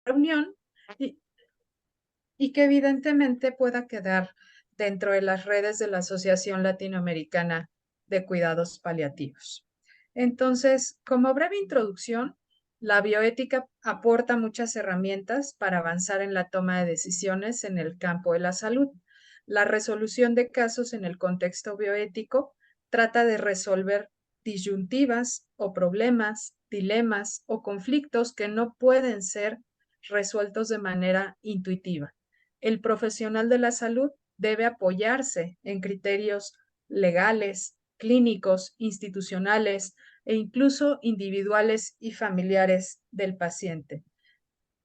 reunión y, y que evidentemente pueda quedar dentro de las redes de la Asociación Latinoamericana de Cuidados Paliativos. Entonces, como breve introducción, la bioética aporta muchas herramientas para avanzar en la toma de decisiones en el campo de la salud. La resolución de casos en el contexto bioético trata de resolver disyuntivas o problemas, dilemas o conflictos que no pueden ser resueltos de manera intuitiva. El profesional de la salud debe apoyarse en criterios legales, clínicos, institucionales e incluso individuales y familiares del paciente.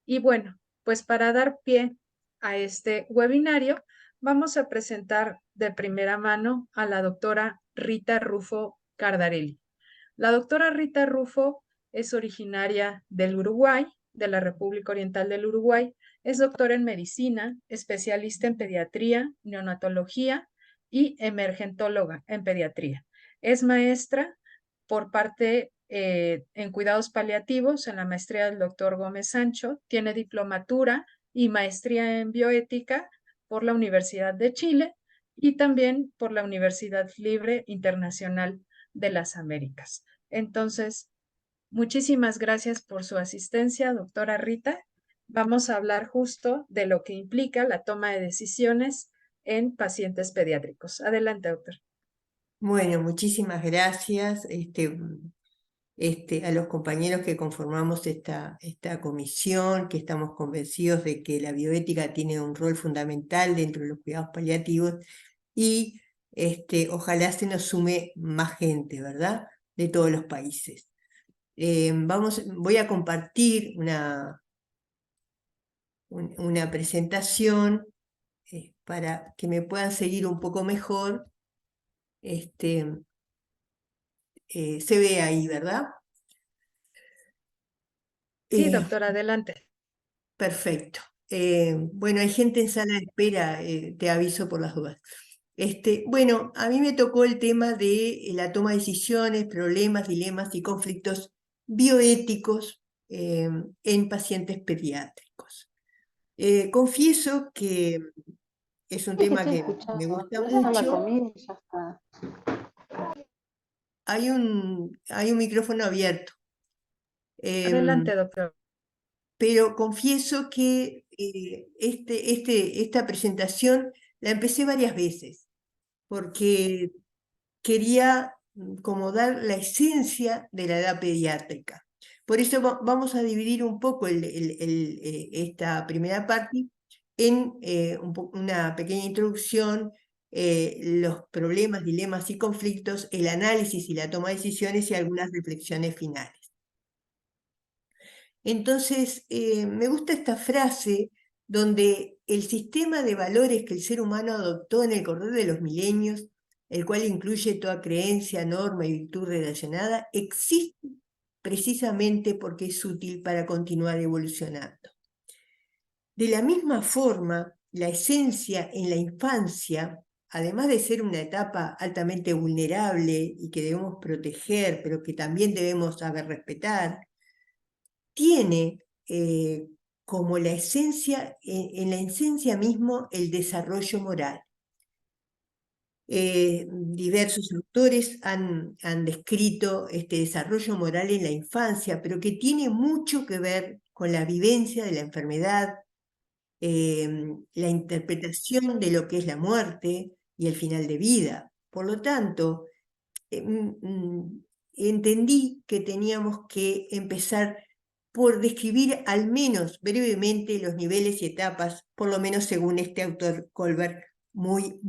Y bueno, pues para dar pie a este webinario, vamos a presentar de primera mano a la doctora Rita Rufo Cardarelli. La doctora Rita Rufo es originaria del Uruguay, de la República Oriental del Uruguay. Es doctora en medicina, especialista en pediatría, neonatología y emergentóloga en pediatría. Es maestra por parte en cuidados paliativos en la maestría del doctor Gómez Sancho. Tiene diplomatura y maestría en bioética por la Universidad de Chile y también por la Universidad Libre Internacional de las Américas. Entonces, muchísimas gracias por su asistencia, doctora Rita. Vamos a hablar justo de lo que implica la toma de decisiones en pacientes pediátricos. Adelante, doctor. Bueno, muchísimas gracias a los compañeros que conformamos esta comisión, que estamos convencidos de que la bioética tiene un rol fundamental dentro de los cuidados paliativos y ojalá se nos sume más gente, ¿verdad?, de todos los países. Voy a compartir una presentación para que me puedan seguir un poco mejor. Se ve ahí, ¿verdad? Sí, doctora, adelante. Perfecto. Bueno, hay gente en sala de espera, te aviso por las dudas. Bueno, a mí me tocó el tema de la toma de decisiones, problemas, dilemas y conflictos bioéticos en pacientes pediátricos. Confieso que es un tema que me gusta mucho. Hay un micrófono abierto. Adelante, doctor. Pero confieso que esta presentación la empecé varias veces, porque quería como dar la esencia de la edad pediátrica. Por eso vamos a dividir un poco esta primera parte en una pequeña introducción, los problemas, dilemas y conflictos, el análisis y la toma de decisiones y algunas reflexiones finales. Entonces, me gusta esta frase donde el sistema de valores que el ser humano adoptó en el correr de los milenios, el cual incluye toda creencia, norma y virtud relacionada, existe precisamente porque es útil para continuar evolucionando. De la misma forma, la esencia en la infancia, además de ser una etapa altamente vulnerable y que debemos proteger, pero que también debemos saber respetar, tiene como la esencia, en la esencia mismo, el desarrollo moral. Diversos autores han descrito este desarrollo moral en la infancia, pero que tiene mucho que ver con la vivencia de la enfermedad, la interpretación de lo que es la muerte y el final de vida. Por lo tanto, entendí que teníamos que empezar por describir al menos brevemente los niveles y etapas, por lo menos según este autor Kohlberg, muy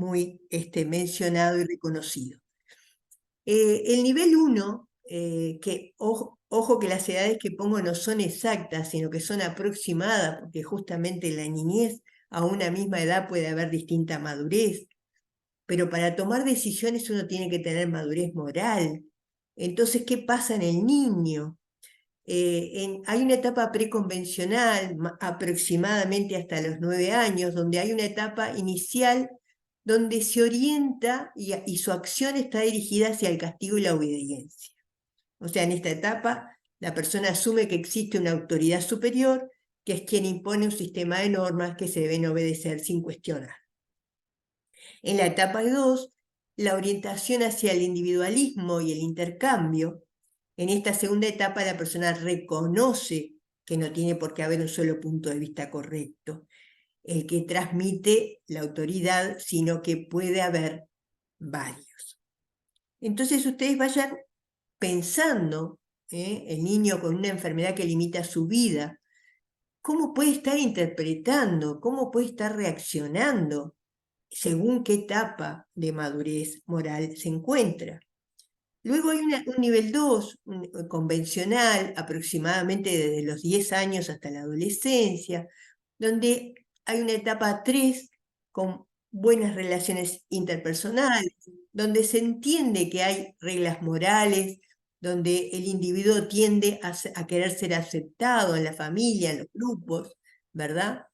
mencionado y reconocido. El nivel 1, que ojo que las edades que pongo no son exactas, sino que son aproximadas, porque justamente en la niñez a una misma edad puede haber distinta madurez, pero para tomar decisiones uno tiene que tener madurez moral. Entonces, ¿qué pasa en el niño? Hay una etapa preconvencional, aproximadamente hasta los 9 años, donde hay una etapa inicial donde se orienta y su acción está dirigida hacia el castigo y la obediencia. O sea, en esta etapa la persona asume que existe una autoridad superior que es quien impone un sistema de normas que se deben obedecer sin cuestionar. En la etapa 2, la orientación hacia el individualismo y el intercambio. En esta segunda etapa la persona reconoce que no tiene por qué haber un solo punto de vista correcto, el que transmite la autoridad, sino que puede haber varios. Entonces ustedes vayan pensando, el niño con una enfermedad que limita su vida, cómo puede estar interpretando, cómo puede estar reaccionando según qué etapa de madurez moral se encuentra. Luego hay un nivel 2, convencional, aproximadamente desde los 10 años hasta la adolescencia, donde hay una etapa 3 con buenas relaciones interpersonales, donde se entiende que hay reglas morales, donde el individuo tiende a querer ser aceptado en la familia, en los grupos, ¿verdad?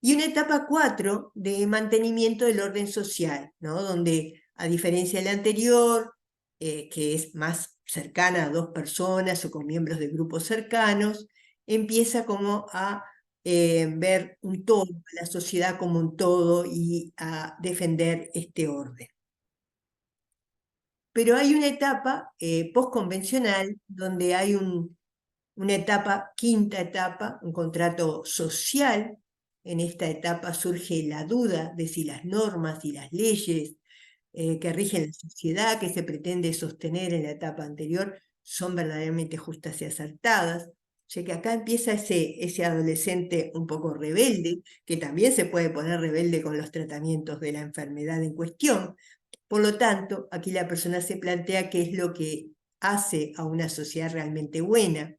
Y una etapa 4 de mantenimiento del orden social, ¿no? Donde, a diferencia de la anterior, que es más cercana a 2 personas o con miembros de grupos cercanos, empieza como a ver un todo, a la sociedad como un todo y a defender este orden. Pero hay una etapa postconvencional donde hay una etapa, quinta etapa, un contrato social. En esta etapa surge la duda de si las normas y las leyes que rigen la sociedad, que se pretende sostener en la etapa anterior, son verdaderamente justas y acertadas. O sea que acá empieza ese adolescente un poco rebelde, que también se puede poner rebelde con los tratamientos de la enfermedad en cuestión. Por lo tanto, aquí la persona se plantea qué es lo que hace a una sociedad realmente buena.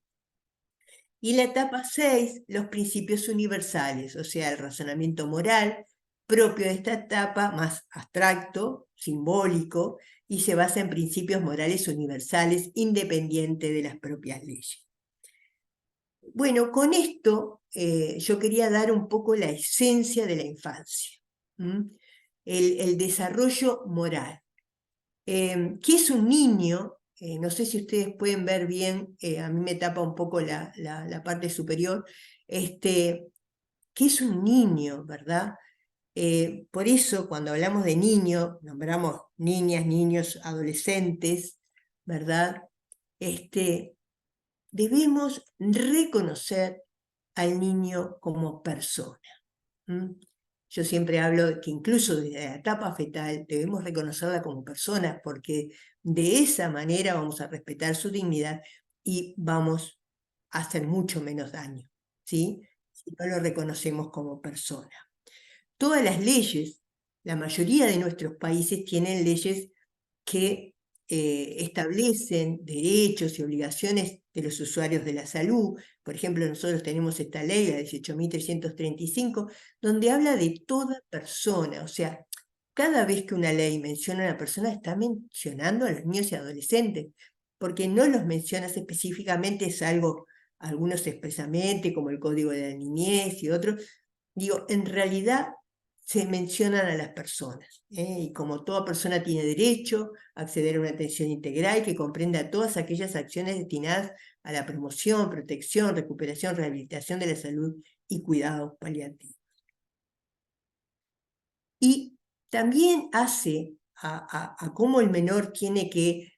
Y la etapa 6, los principios universales, o sea, el razonamiento moral propio de esta etapa, más abstracto, simbólico, y se basa en principios morales universales independientes de las propias leyes. Bueno, con esto yo quería dar un poco la esencia de la infancia, el desarrollo moral. ¿Qué es un niño? No sé si ustedes pueden ver bien, a mí me tapa un poco la parte superior, ¿qué es un niño, verdad? Por eso cuando hablamos de niño, nombramos niñas, niños, adolescentes, ¿verdad? Debemos reconocer al niño como persona. Yo siempre hablo de que incluso desde la etapa fetal debemos reconocerla como persona, porque de esa manera vamos a respetar su dignidad y vamos a hacer mucho menos daño, ¿sí? Si no lo reconocemos como persona. Todas las leyes, la mayoría de nuestros países tienen leyes que establecen derechos y obligaciones de los usuarios de la salud. Por ejemplo, nosotros tenemos esta ley, la 18.335, donde habla de toda persona. O sea, cada vez que una ley menciona a una persona, está mencionando a los niños y adolescentes, porque no los mencionas específicamente, es algo, algunos expresamente, como el Código de la Niñez y otros. Digo, en realidad se mencionan a las personas, y como toda persona tiene derecho a acceder a una atención integral que comprenda todas aquellas acciones destinadas a la promoción, protección, recuperación, rehabilitación de la salud y cuidados paliativos. Y también hace a cómo el menor tiene que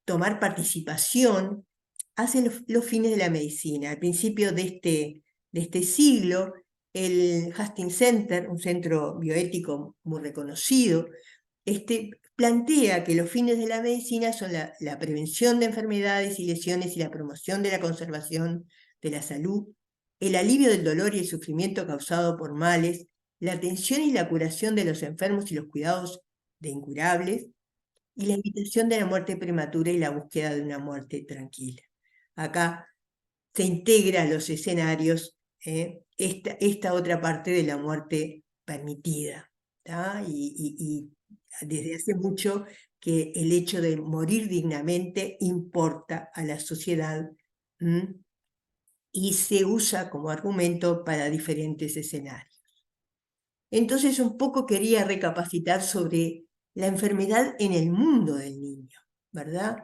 tomar participación, hace los fines de la medicina. Al principio de este siglo, el Hastings Center, un centro bioético muy reconocido, plantea que los fines de la medicina son la prevención de enfermedades y lesiones y la promoción de la conservación de la salud, el alivio del dolor y el sufrimiento causado por males, la atención y la curación de los enfermos y los cuidados de incurables, y la evitación de la muerte prematura y la búsqueda de una muerte tranquila. Acá se integra a los escenarios esta otra parte de la muerte permitida. Y desde hace mucho que el hecho de morir dignamente importa a la sociedad, y se usa como argumento para diferentes escenarios. Entonces un poco quería recapacitar sobre la enfermedad en el mundo del niño, ¿verdad?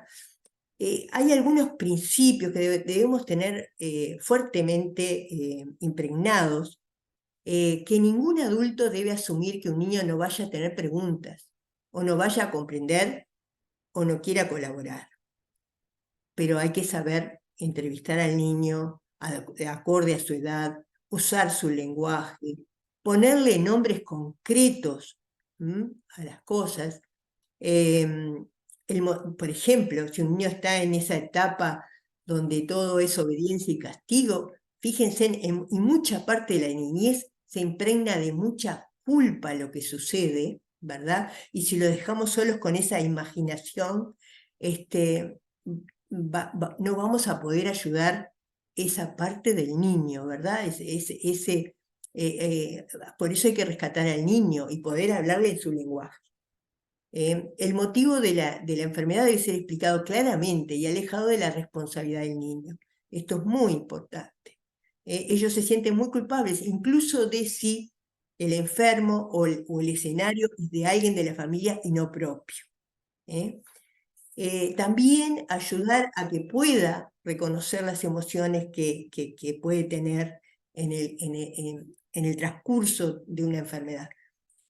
hay algunos principios que debemos tener fuertemente impregnados, que ningún adulto debe asumir que un niño no vaya a tener preguntas, o no vaya a comprender, o no quiera colaborar. Pero hay que saber entrevistar al niño acorde a su edad, usar su lenguaje, ponerle nombres concretos a las cosas. Por ejemplo, si un niño está en esa etapa donde todo es obediencia y castigo, fíjense, en mucha parte de la niñez se impregna de mucha culpa lo que sucede, ¿verdad? Y si lo dejamos solos con esa imaginación, no vamos a poder ayudar esa parte del niño, ¿verdad? Por eso hay que rescatar al niño y poder hablarle en su lenguaje. El motivo de la enfermedad debe ser explicado claramente y alejado de la responsabilidad del niño. Esto es muy importante. Ellos se sienten muy culpables, incluso de si el enfermo o el escenario es de alguien de la familia y no propio. También ayudar a que pueda reconocer las emociones que puede tener en el transcurso de una enfermedad.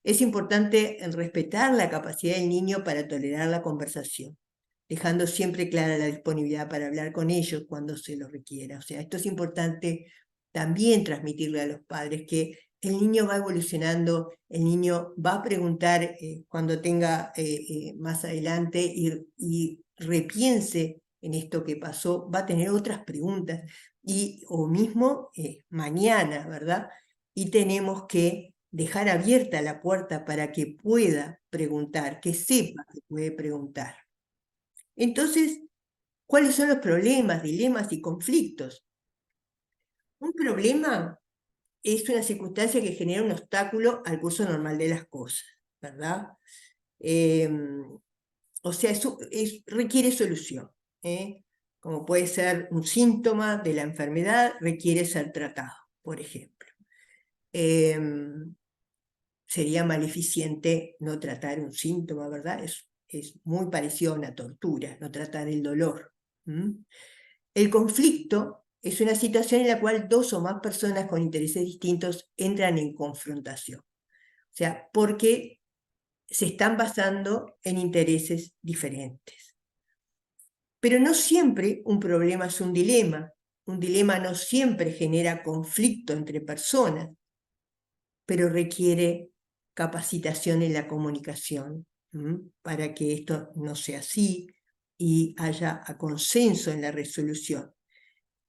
Es importante respetar la capacidad del niño para tolerar la conversación, dejando siempre clara la disponibilidad para hablar con ellos cuando se lo requiera. O sea, esto es importante también transmitirle a los padres, que el niño va evolucionando, el niño va a preguntar cuando tenga más adelante y repiense en esto que pasó, va a tener otras preguntas, o mismo mañana, ¿verdad? Y tenemos que dejar abierta la puerta para que pueda preguntar, que sepa que puede preguntar. Entonces, ¿cuáles son los problemas, dilemas y conflictos? Un problema es una circunstancia que genera un obstáculo al curso normal de las cosas, ¿verdad? O sea, requiere solución, como puede ser un síntoma de la enfermedad, requiere ser tratado, por ejemplo. Sería maleficiente no tratar un síntoma, ¿verdad? Es muy parecido a una tortura, no tratar el dolor. El conflicto es una situación en la cual dos o más personas con intereses distintos entran en confrontación. O sea, porque se están basando en intereses diferentes. Pero no siempre un problema es un dilema. Un dilema no siempre genera conflicto entre personas, pero requiere capacitación en la comunicación para que esto no sea así y haya consenso en la resolución.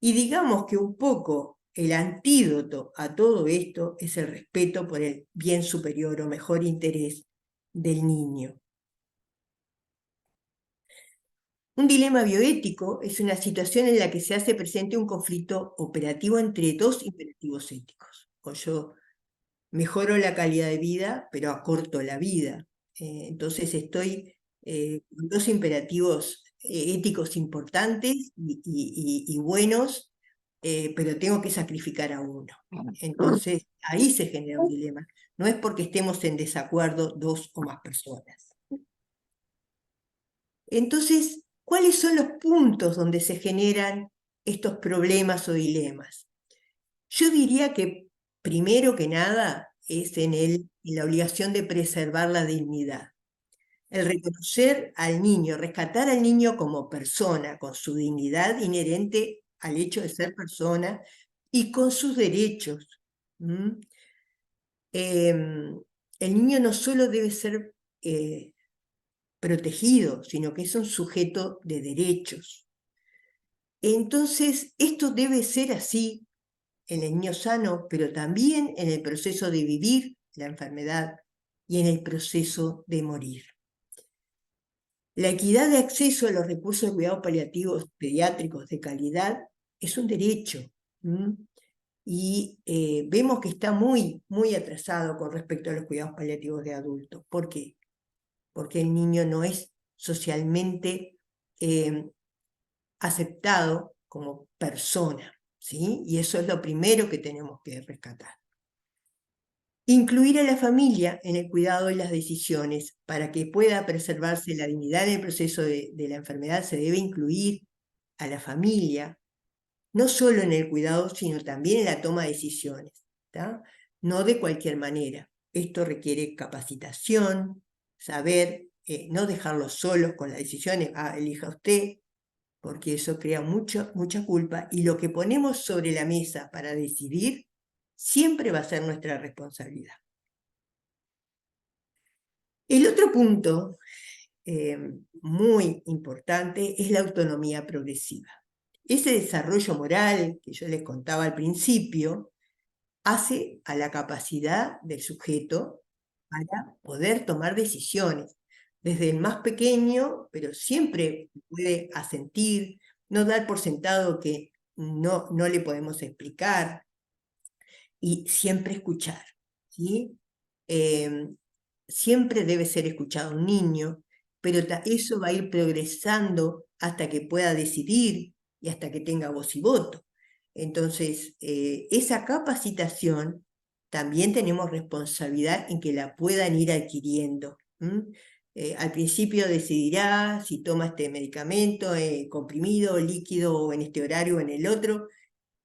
Y digamos que un poco el antídoto a todo esto es el respeto por el bien superior o mejor interés del niño. Un dilema bioético es una situación en la que se hace presente un conflicto operativo entre dos imperativos éticos. O yo mejoro la calidad de vida, pero acorto la vida. Entonces estoy con dos imperativos éticos importantes y buenos, pero tengo que sacrificar a uno. Entonces ahí se genera un dilema. No es porque estemos en desacuerdo dos o más personas. Entonces, ¿cuáles son los puntos donde se generan estos problemas o dilemas? Yo diría que primero que nada es en la obligación de preservar la dignidad. El reconocer al niño, rescatar al niño como persona, con su dignidad inherente al hecho de ser persona y con sus derechos. El niño no solo debe ser protegido, sino que es un sujeto de derechos. Entonces, esto debe ser así en el niño sano, pero también en el proceso de vivir la enfermedad y en el proceso de morir. La equidad de acceso a los recursos de cuidados paliativos pediátricos de calidad es un derecho. Y vemos que está muy, muy atrasado con respecto a los cuidados paliativos de adultos. ¿Por qué? Porque el niño no es socialmente aceptado como persona, ¿sí? Y eso es lo primero que tenemos que rescatar. Incluir a la familia en el cuidado y las decisiones. Para que pueda preservarse la dignidad en el proceso de la enfermedad, se debe incluir a la familia, no solo en el cuidado, sino también en la toma de decisiones, ¿tá? No de cualquier manera. Esto requiere capacitación, saber, no dejarlos solos con las decisiones, elija usted, porque eso crea mucha culpa, y lo que ponemos sobre la mesa para decidir siempre va a ser nuestra responsabilidad. El otro punto muy importante es la autonomía progresiva. Ese desarrollo moral que yo les contaba al principio hace a la capacidad del sujeto para poder tomar decisiones, desde el más pequeño, pero siempre puede asentir, no dar por sentado que no le podemos explicar, y siempre escuchar, ¿sí? Siempre debe ser escuchado un niño, pero eso va a ir progresando hasta que pueda decidir y hasta que tenga voz y voto. Entonces, esa capacitación también tenemos responsabilidad en que la puedan ir adquiriendo. Al principio decidirá si toma este medicamento, comprimido, líquido, o en este horario o en el otro,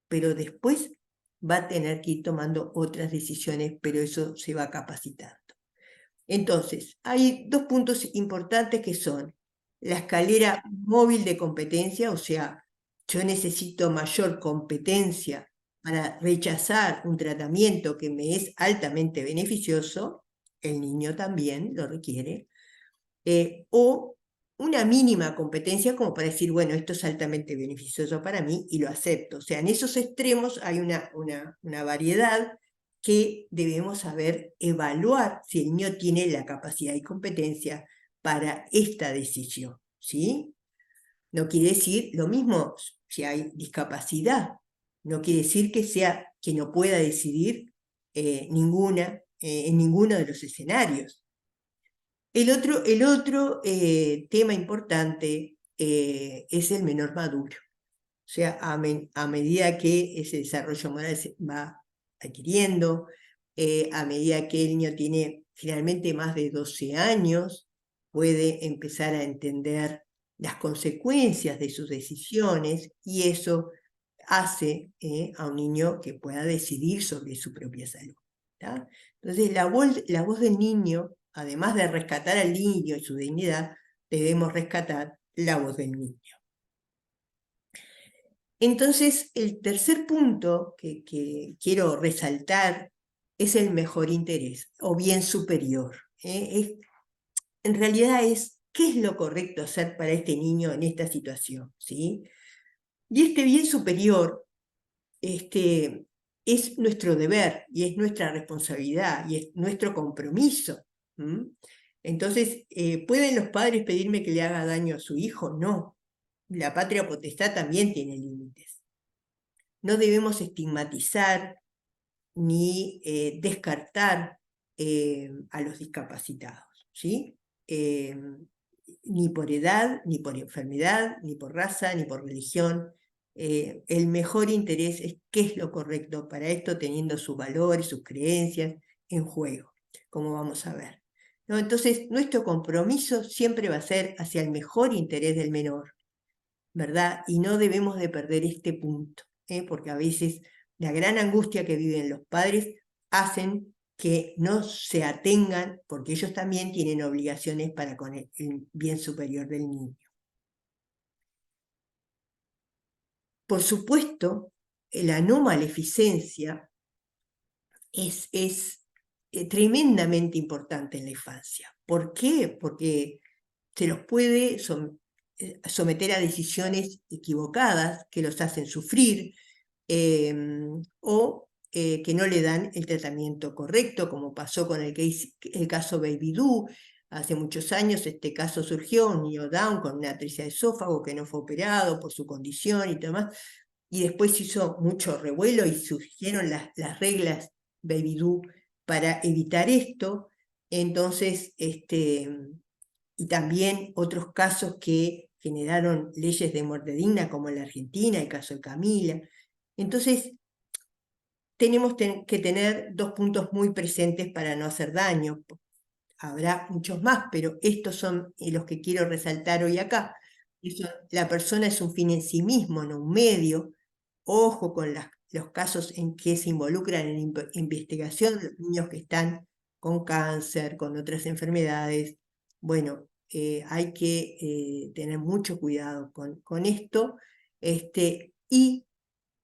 pero después va a tener que ir tomando otras decisiones, pero eso se va capacitando. Entonces, hay dos puntos importantes que son la escalera móvil de competencia, o sea, yo necesito mayor competencia para rechazar un tratamiento que me es altamente beneficioso, el niño también lo requiere, o una mínima competencia como para decir, bueno, esto es altamente beneficioso para mí y lo acepto. O sea, en esos extremos hay una variedad que debemos saber evaluar si el niño tiene la capacidad y competencia para esta decisión, ¿sí? No quiere decir lo mismo si hay discapacidad, no quiere decir que no pueda decidir en ninguno de los escenarios. El otro tema importante es el menor maduro. O sea, a medida que ese desarrollo moral se va adquiriendo, a medida que el niño tiene finalmente más de 12 años, puede empezar a entender las consecuencias de sus decisiones, y eso hace a un niño que pueda decidir sobre su propia salud, ¿tá? Entonces, la voz del niño, además de rescatar al niño y su dignidad, debemos rescatar la voz del niño. Entonces, el tercer punto que quiero resaltar es el mejor interés o bien superior. En realidad es qué es lo correcto hacer para este niño en esta situación, ¿sí? Y este bien superior es nuestro deber y es nuestra responsabilidad y es nuestro compromiso. Entonces, ¿pueden los padres pedirme que le haga daño a su hijo? No. La patria potestad también tiene límites. No debemos estigmatizar ni descartar a los discapacitados, ¿sí? Ni por edad, ni por enfermedad, ni por raza, ni por religión. El mejor interés es qué es lo correcto para esto, teniendo sus valores, sus creencias en juego, como vamos a ver, ¿no? Entonces, nuestro compromiso siempre va a ser hacia el mejor interés del menor, ¿verdad? Y no debemos de perder este punto, porque a veces la gran angustia que viven los padres hacen que no se atengan, porque ellos también tienen obligaciones para con el bien superior del niño. Por supuesto, la no maleficencia es tremendamente importante en la infancia. ¿Por qué? Porque se los puede someter a decisiones equivocadas que los hacen sufrir, o que no le dan el tratamiento correcto, como pasó con el caso Baby Doe. Hace muchos años este caso surgió, un niño Down con una atricia de esófago que no fue operado por su condición y demás, y después hizo mucho revuelo y surgieron las reglas Baby Doe para evitar esto. Entonces, y también otros casos que generaron leyes de muerte digna, como en la Argentina, el caso de Camila. Entonces, tenemos que tener dos puntos muy presentes para no hacer daño. Habrá muchos más, pero estos son los que quiero resaltar hoy acá. La persona es un fin en sí mismo, no un medio. Ojo con los casos en que se involucran en investigación, los niños que están con cáncer, con otras enfermedades. Bueno, hay que tener mucho cuidado con esto. Y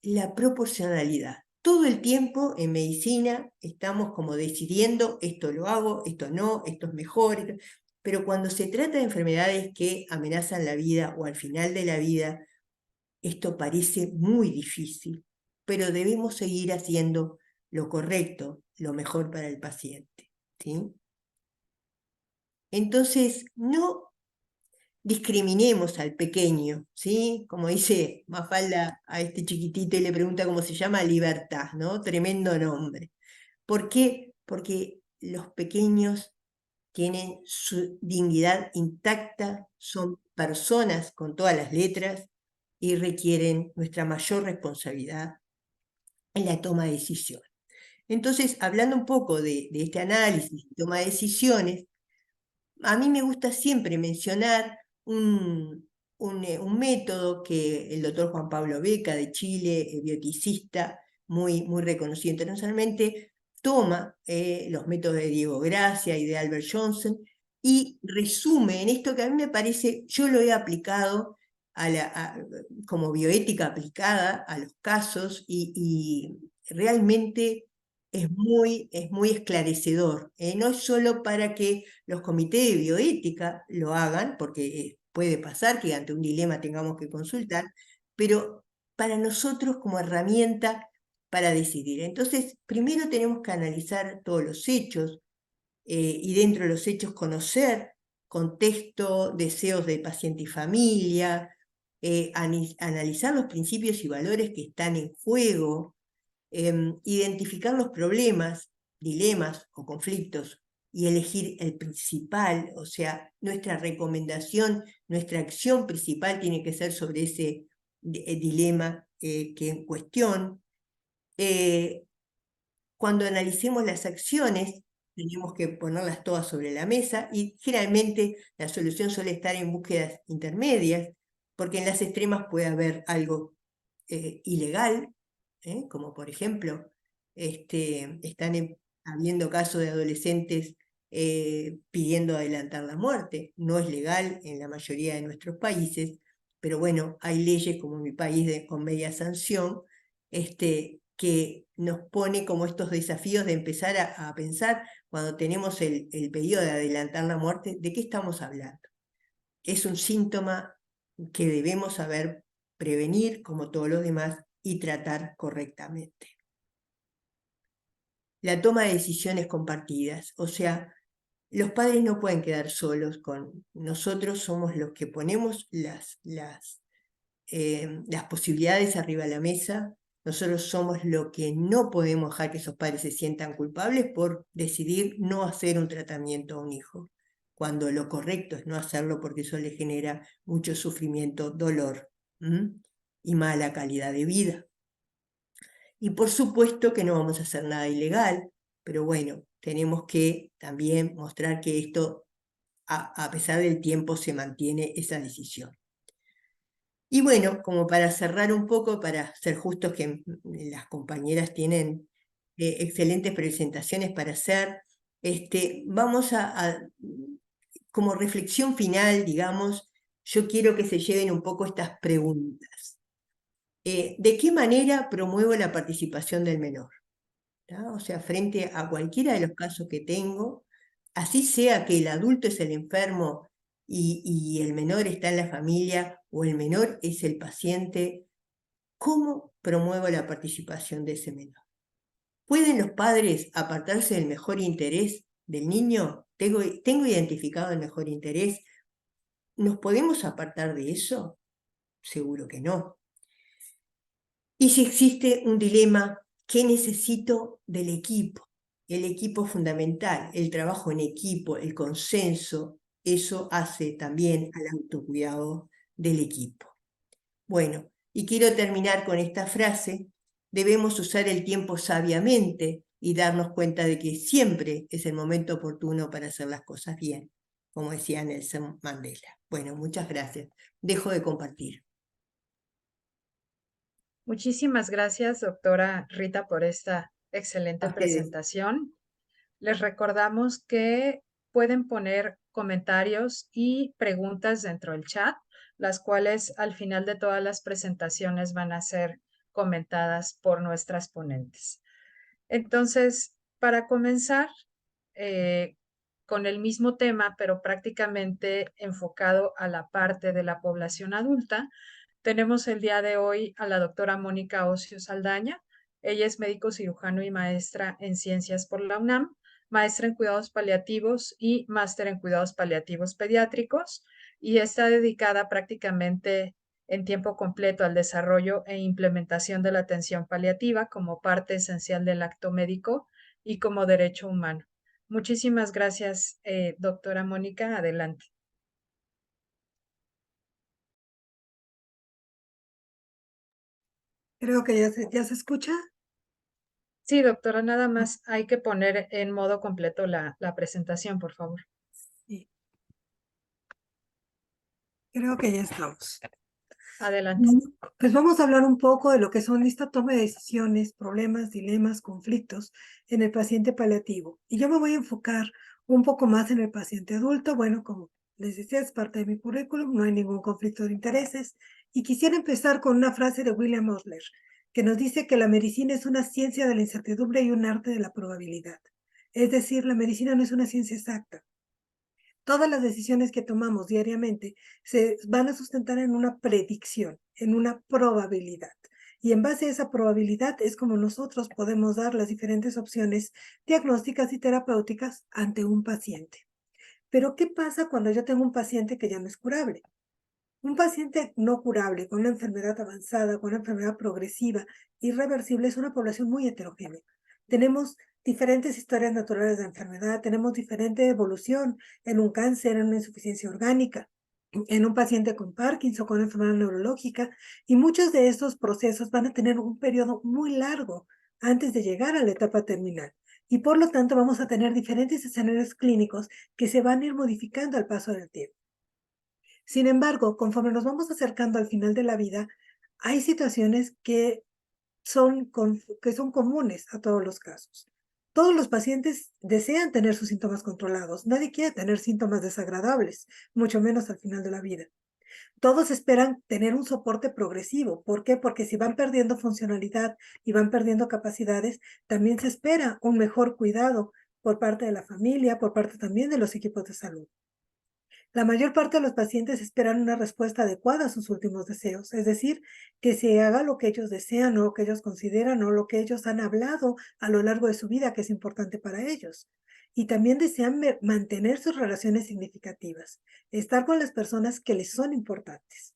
la proporcionalidad. Todo el tiempo en medicina estamos como decidiendo, esto lo hago, esto no, esto es mejor, pero cuando se trata de enfermedades que amenazan la vida o al final de la vida, esto parece muy difícil, pero debemos seguir haciendo lo correcto, lo mejor para el paciente, ¿sí? Entonces, no discriminemos al pequeño, ¿sí? Como dice Mafalda a este chiquitito y le pregunta cómo se llama, Libertad, ¿no? Tremendo nombre. ¿Por qué? Porque los pequeños tienen su dignidad intacta, son personas con todas las letras y requieren nuestra mayor responsabilidad en la toma de decisiones. Entonces, hablando un poco de este análisis, toma de decisiones, a mí me gusta siempre mencionar un método que el doctor Juan Pablo Beca de Chile, bioticista, muy, muy reconocido internacionalmente, toma los métodos de Diego Gracia y de Albert Johnson y resume en esto que a mí me parece, yo lo he aplicado como bioética aplicada a los casos y realmente es muy esclarecedor. No es solo para que los comités de bioética lo hagan, porque puede pasar que ante un dilema tengamos que consultar, pero para nosotros como herramienta para decidir. Entonces, primero tenemos que analizar todos los hechos y dentro de los hechos conocer contexto, deseos de paciente y familia, analizar los principios y valores que están en juego, identificar los problemas, dilemas o conflictos y elegir el principal, o sea, nuestra recomendación, nuestra acción principal tiene que ser sobre ese dilema que en cuestión. Cuando analicemos las acciones, tenemos que ponerlas todas sobre la mesa y generalmente la solución suele estar en búsquedas intermedias, porque en las extremas puede haber algo ilegal, como por ejemplo, están habiendo casos de adolescentes pidiendo adelantar la muerte. No es legal en la mayoría de nuestros países, pero bueno, hay leyes como en mi país con media sanción, que nos pone como estos desafíos de empezar a pensar cuando tenemos el pedido de adelantar la muerte, ¿de qué estamos hablando? Es un síntoma que debemos saber prevenir como todos los demás y tratar correctamente. La toma de decisiones compartidas, o sea, los padres no pueden quedar solos con nosotros, somos los que ponemos las posibilidades arriba de la mesa. Nosotros somos lo que no podemos dejar que esos padres se sientan culpables por decidir no hacer un tratamiento a un hijo, cuando lo correcto es no hacerlo porque eso le genera mucho sufrimiento, dolor y mala calidad de vida. Y por supuesto que no vamos a hacer nada ilegal, pero bueno, tenemos que también mostrar que esto, a pesar del tiempo, se mantiene esa decisión. Y bueno, como para cerrar un poco, para ser justos que las compañeras tienen excelentes presentaciones para hacer, vamos como reflexión final, digamos, yo quiero que se lleven un poco estas preguntas. ¿De qué manera promuevo la participación del menor? O sea, frente a cualquiera de los casos que tengo, así sea que el adulto es el enfermo y el menor está en la familia o el menor es el paciente, ¿cómo promuevo la participación de ese menor? ¿Pueden los padres apartarse del mejor interés del niño? ¿Tengo identificado el mejor interés? ¿Nos podemos apartar de eso? Seguro que no. Y si existe un dilema, ¿qué necesito del equipo? El equipo fundamental, el trabajo en equipo, el consenso, eso hace también al autocuidado del equipo. Bueno, y quiero terminar con esta frase debemos usar el tiempo sabiamente y darnos cuenta de que siempre es el momento oportuno para hacer las cosas bien, como decía Nelson Mandela. Bueno, muchas gracias. Dejo de compartir. Muchísimas gracias, doctora Rita, por esta A excelente ustedes. presentación. Les recordamos que pueden poner comentarios y preguntas dentro del chat, las cuales al final de todas las presentaciones van a ser comentadas por nuestras ponentes. Entonces, para comenzar con el mismo tema, pero prácticamente enfocado a la parte de la población adulta, tenemos el día de hoy a la doctora Mónica Ocio Saldaña. Ella es médico cirujano y maestra en ciencias por la UNAM, maestra en cuidados paliativos y máster en cuidados paliativos pediátricos, y está dedicada prácticamente en tiempo completo al desarrollo e implementación de la atención paliativa como parte esencial del acto médico y como derecho humano. Muchísimas gracias, doctora Mónica. Adelante. Creo que ya se escucha. Sí, doctora, nada más hay que poner en modo completo la presentación, por favor. Sí. Creo que ya estamos. Adelante. Pues vamos a hablar un poco de lo que son esta toma de decisiones, problemas, dilemas, conflictos en el paciente paliativo. Y yo me voy a enfocar un poco más en el paciente adulto. Bueno, como les decía, es parte de mi currículum, no hay ningún conflicto de intereses. Y quisiera empezar con una frase de William Osler, que nos dice que la medicina es una ciencia de la incertidumbre y un arte de la probabilidad. Es decir, la medicina no es una ciencia exacta. Todas las decisiones que tomamos diariamente se van a sustentar en una predicción, en una probabilidad. Y en base a esa probabilidad es como nosotros podemos dar las diferentes opciones diagnósticas y terapéuticas ante un paciente. Pero, ¿qué pasa cuando yo tengo un paciente que ya no es curable? Un paciente no curable, con una enfermedad avanzada, con una enfermedad progresiva, irreversible, es una población muy heterogénea. Tenemos diferentes historias naturales de enfermedad, tenemos diferente evolución en un cáncer, en una insuficiencia orgánica, en un paciente con Parkinson, con una enfermedad neurológica, y muchos de estos procesos van a tener un periodo muy largo antes de llegar a la etapa terminal. Y por lo tanto vamos a tener diferentes escenarios clínicos que se van a ir modificando al paso del tiempo. Sin embargo, conforme nos vamos acercando al final de la vida, hay situaciones que son comunes a todos los casos. Todos los pacientes desean tener sus síntomas controlados. Nadie quiere tener síntomas desagradables, mucho menos al final de la vida. Todos esperan tener un soporte progresivo. ¿Por qué? Porque si van perdiendo funcionalidad y van perdiendo capacidades, también se espera un mejor cuidado por parte de la familia, por parte también de los equipos de salud. La mayor parte de los pacientes esperan una respuesta adecuada a sus últimos deseos, es decir, que se haga lo que ellos desean o lo que ellos consideran o lo que ellos han hablado a lo largo de su vida que es importante para ellos. Y también desean mantener sus relaciones significativas, estar con las personas que les son importantes.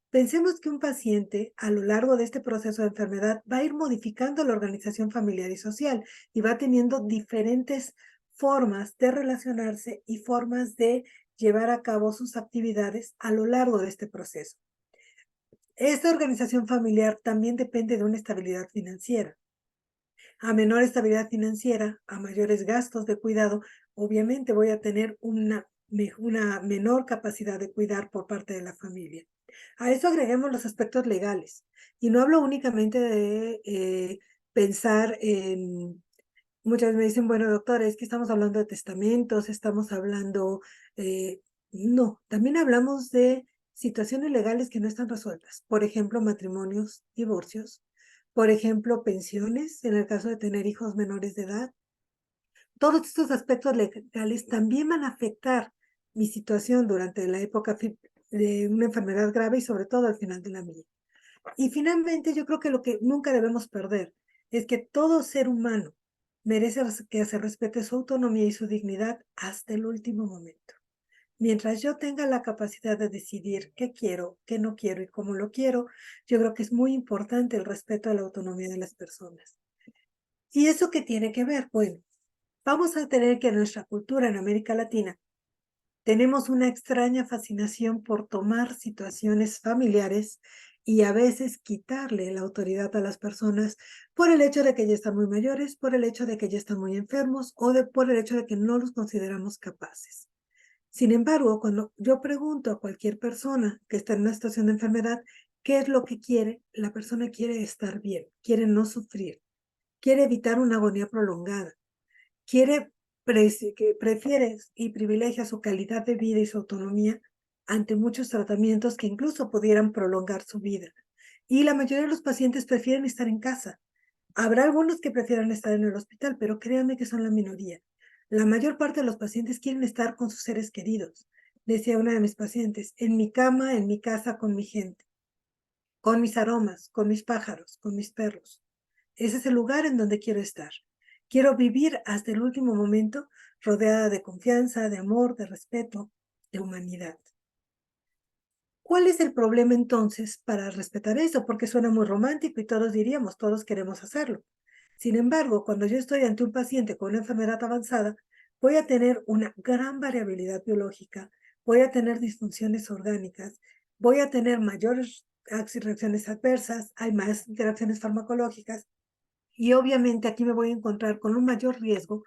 Pensemos que un paciente a lo largo de este proceso de enfermedad va a ir modificando la organización familiar y social y va teniendo diferentes formas de relacionarse y formas de llevar a cabo sus actividades a lo largo de este proceso. Esta organización familiar también depende de una estabilidad financiera. A menor estabilidad financiera, a mayores gastos de cuidado, obviamente voy a tener una menor capacidad de cuidar por parte de la familia. A eso agreguemos los aspectos legales. Y no hablo únicamente de pensar en. Muchas me dicen, bueno, doctora, es que estamos hablando de testamentos, estamos hablando. No, también hablamos de situaciones legales que no están resueltas. Por ejemplo, matrimonios, divorcios. Por ejemplo, pensiones, en el caso de tener hijos menores de edad. Todos estos aspectos legales también van a afectar mi situación durante la época de una enfermedad grave y sobre todo al final de la mía. Y finalmente, yo creo que lo que nunca debemos perder es que todo ser humano merece que se respete su autonomía y su dignidad hasta el último momento. Mientras yo tenga la capacidad de decidir qué quiero, qué no quiero y cómo lo quiero, yo creo que es muy importante el respeto a la autonomía de las personas. ¿Y eso qué tiene que ver? Bueno, vamos a tener que en nuestra cultura en América Latina tenemos una extraña fascinación por tomar situaciones familiares y a veces quitarle la autoridad a las personas por el hecho de que ya están muy mayores, por el hecho de que ya están muy enfermos o por el hecho de que no los consideramos capaces. Sin embargo, cuando yo pregunto a cualquier persona que está en una situación de enfermedad, ¿qué es lo que quiere? La persona quiere estar bien, quiere no sufrir, quiere evitar una agonía prolongada, quiere que prefiere y privilegia su calidad de vida y su autonomía ante muchos tratamientos que incluso pudieran prolongar su vida. Y la mayoría de los pacientes prefieren estar en casa. Habrá algunos que prefieran estar en el hospital, pero créanme que son la minoría. La mayor parte de los pacientes quieren estar con sus seres queridos. Decía una de mis pacientes, en mi cama, en mi casa, con mi gente, con mis aromas, con mis pájaros, con mis perros. Ese es el lugar en donde quiero estar. Quiero vivir hasta el último momento rodeada de confianza, de amor, de respeto, de humanidad. ¿Cuál es el problema entonces para respetar eso? Porque suena muy romántico y todos diríamos, todos queremos hacerlo. Sin embargo, cuando yo estoy ante un paciente con una enfermedad avanzada, voy a tener una gran variabilidad biológica, voy a tener disfunciones orgánicas, voy a tener mayores reacciones adversas, hay más interacciones farmacológicas y obviamente aquí me voy a encontrar con un mayor riesgo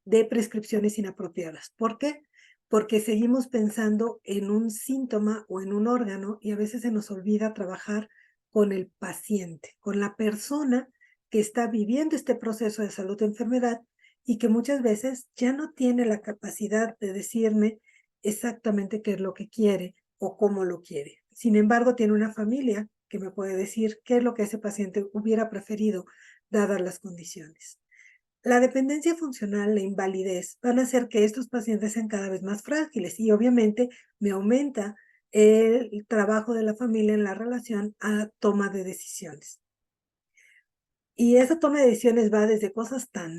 de prescripciones inapropiadas. ¿Por qué? Porque seguimos pensando en un síntoma o en un órgano y a veces se nos olvida trabajar con el paciente, con la persona que está viviendo este proceso de salud o enfermedad y que muchas veces ya no tiene la capacidad de decirme exactamente qué es lo que quiere o cómo lo quiere. Sin embargo, tiene una familia que me puede decir qué es lo que ese paciente hubiera preferido dadas las condiciones. La dependencia funcional, la invalidez, van a hacer que estos pacientes sean cada vez más frágiles y obviamente me aumenta el trabajo de la familia en la relación a toma de decisiones. Y esa toma de decisiones va desde cosas tan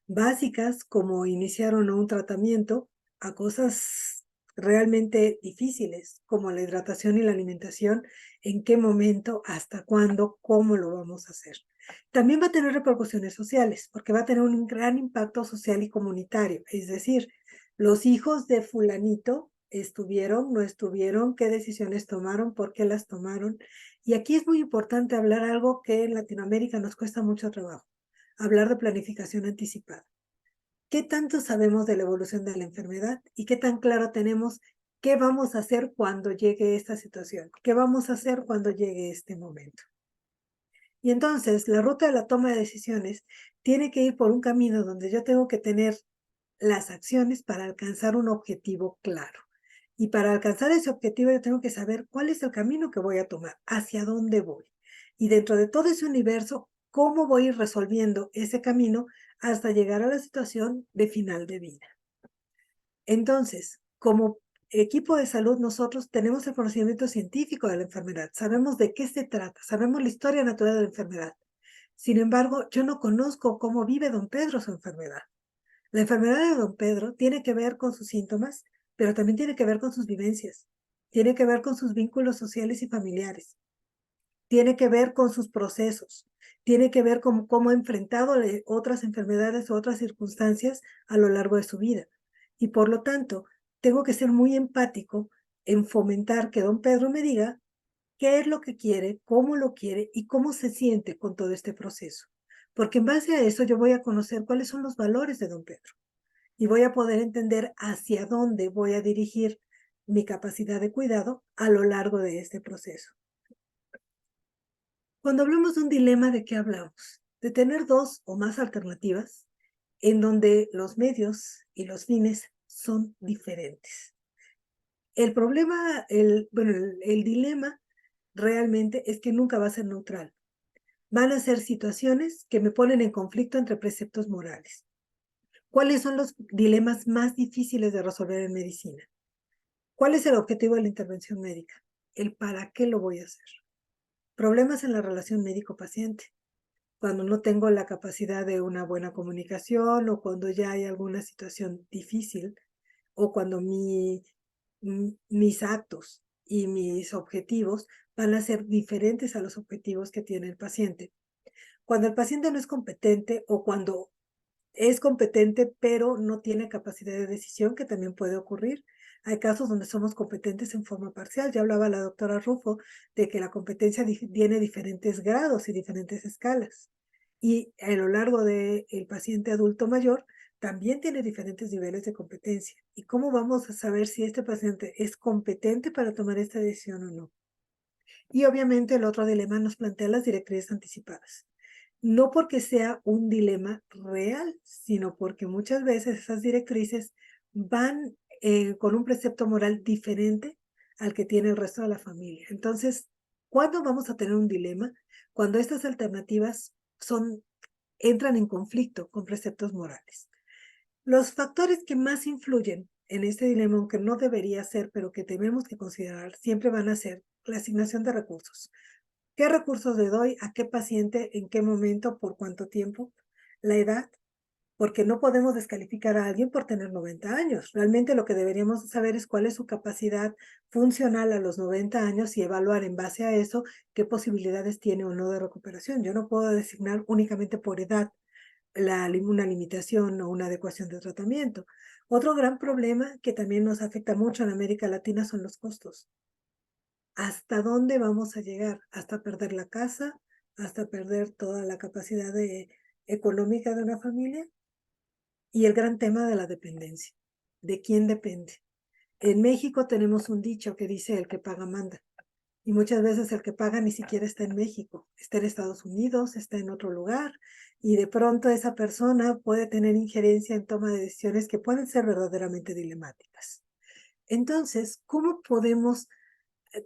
básicas como iniciar o no un tratamiento a cosas realmente difíciles como la hidratación y la alimentación, en qué momento, hasta cuándo, cómo lo vamos a hacer. También va a tener repercusiones sociales, porque va a tener un gran impacto social y comunitario, es decir, los hijos de fulanito estuvieron, no estuvieron, qué decisiones tomaron, por qué las tomaron. Y aquí es muy importante hablar algo que en Latinoamérica nos cuesta mucho trabajo, hablar de planificación anticipada. ¿Qué tanto sabemos de la evolución de la enfermedad y qué tan claro tenemos qué vamos a hacer cuando llegue esta situación? ¿Qué vamos a hacer cuando llegue este momento? Y entonces la ruta de la toma de decisiones tiene que ir por un camino donde yo tengo que tener las acciones para alcanzar un objetivo claro. Y para alcanzar ese objetivo yo tengo que saber cuál es el camino que voy a tomar, hacia dónde voy. Y dentro de todo ese universo, cómo voy a ir resolviendo ese camino hasta llegar a la situación de final de vida. Entonces, como equipo de salud, nosotros tenemos el conocimiento científico de la enfermedad, sabemos de qué se trata, sabemos la historia natural de la enfermedad. Sin embargo, yo no conozco cómo vive don Pedro su enfermedad. La enfermedad de don Pedro tiene que ver con sus síntomas, pero también tiene que ver con sus vivencias, tiene que ver con sus vínculos sociales y familiares, tiene que ver con sus procesos, tiene que ver con cómo ha enfrentado otras enfermedades o otras circunstancias a lo largo de su vida. Y por lo tanto, tengo que ser muy empático en fomentar que don Pedro me diga qué es lo que quiere, cómo lo quiere y cómo se siente con todo este proceso. Porque en base a eso yo voy a conocer cuáles son los valores de don Pedro y voy a poder entender hacia dónde voy a dirigir mi capacidad de cuidado a lo largo de este proceso. Cuando hablamos de un dilema, ¿de qué hablamos? De tener dos o más alternativas en donde los medios y los fines son diferentes. El problema, el dilema realmente es que nunca va a ser neutral. Van a ser situaciones que me ponen en conflicto entre preceptos morales. ¿Cuáles son los dilemas más difíciles de resolver en medicina? ¿Cuál es el objetivo de la intervención médica? El para qué lo voy a hacer. Problemas en la relación médico-paciente. Cuando no tengo la capacidad de una buena comunicación o cuando ya hay alguna situación difícil o cuando mis actos y mis objetivos van a ser diferentes a los objetivos que tiene el paciente. Cuando el paciente no es competente o cuando es competente pero no tiene capacidad de decisión, que también puede ocurrir, Hay casos donde somos competentes en forma parcial. Ya hablaba la doctora Rufo de que la competencia tiene diferentes grados y diferentes escalas. Y a lo largo del paciente adulto mayor también tiene diferentes niveles de competencia. ¿Y cómo vamos a saber si este paciente es competente para tomar esta decisión o no? Y obviamente el otro dilema nos plantea las directrices anticipadas. No porque sea un dilema real, sino porque muchas veces esas directrices van con un precepto moral diferente al que tiene el resto de la familia. Entonces, ¿cuándo vamos a tener un dilema? Cuando estas alternativas entran en conflicto con preceptos morales. Los factores que más influyen en este dilema, aunque no debería ser, pero que tenemos que considerar, siempre van a ser la asignación de recursos. ¿Qué recursos le doy a qué paciente, en qué momento, por cuánto tiempo? La edad, porque no podemos descalificar a alguien por tener 90 años. Realmente lo que deberíamos saber es cuál es su capacidad funcional a los 90 años y evaluar en base a eso qué posibilidades tiene o no de recuperación. Yo no puedo designar únicamente por edad una limitación o una adecuación de tratamiento. Otro gran problema que también nos afecta mucho en América Latina son los costos. ¿Hasta dónde vamos a llegar? ¿Hasta perder la casa? ¿Hasta perder toda la capacidad económica de una familia? Y el gran tema de la dependencia. ¿De quién depende? En México tenemos un dicho que dice el que paga manda. Y muchas veces el que paga ni siquiera está en México, está en Estados Unidos, está en otro lugar, y de pronto esa persona puede tener injerencia en toma de decisiones que pueden ser verdaderamente dilemáticas. Entonces, ¿cómo podemos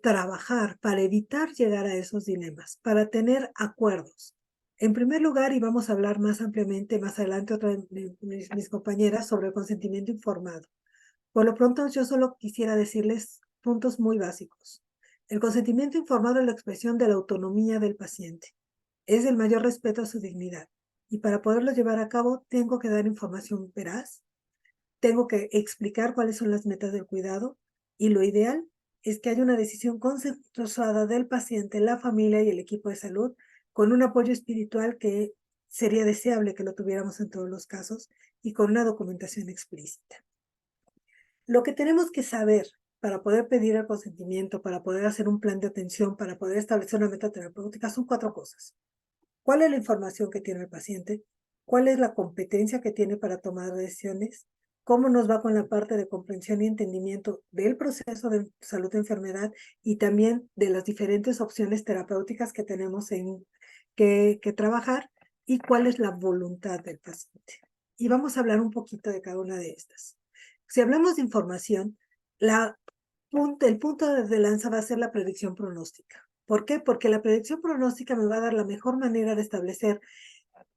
trabajar para evitar llegar a esos dilemas, para tener acuerdos? En primer lugar, y vamos a hablar más ampliamente más adelante otra de mis compañeras sobre el consentimiento informado. Por lo pronto, yo solo quisiera decirles puntos muy básicos. El consentimiento informado es la expresión de la autonomía del paciente. Es el mayor respeto a su dignidad. Y para poderlo llevar a cabo, tengo que dar información veraz, tengo que explicar cuáles son las metas del cuidado y lo ideal es que haya una decisión consensuada del paciente, la familia y el equipo de salud con un apoyo espiritual que sería deseable que lo tuviéramos en todos los casos y con una documentación explícita. Lo que tenemos que saber para poder pedir el consentimiento, para poder hacer un plan de atención, para poder establecer una meta terapéutica son 4 cosas. ¿Cuál es la información que tiene el paciente? ¿Cuál es la competencia que tiene para tomar decisiones? ¿Cómo nos va con la parte de comprensión y entendimiento del proceso de salud de enfermedad y también de las diferentes opciones terapéuticas que tenemos que trabajar? ¿Y cuál es la voluntad del paciente? Y vamos a hablar un poquito de cada una de estas. Si hablamos de información, el punto de lanza va a ser la predicción pronóstica. ¿Por qué? Porque la predicción pronóstica me va a dar la mejor manera de establecer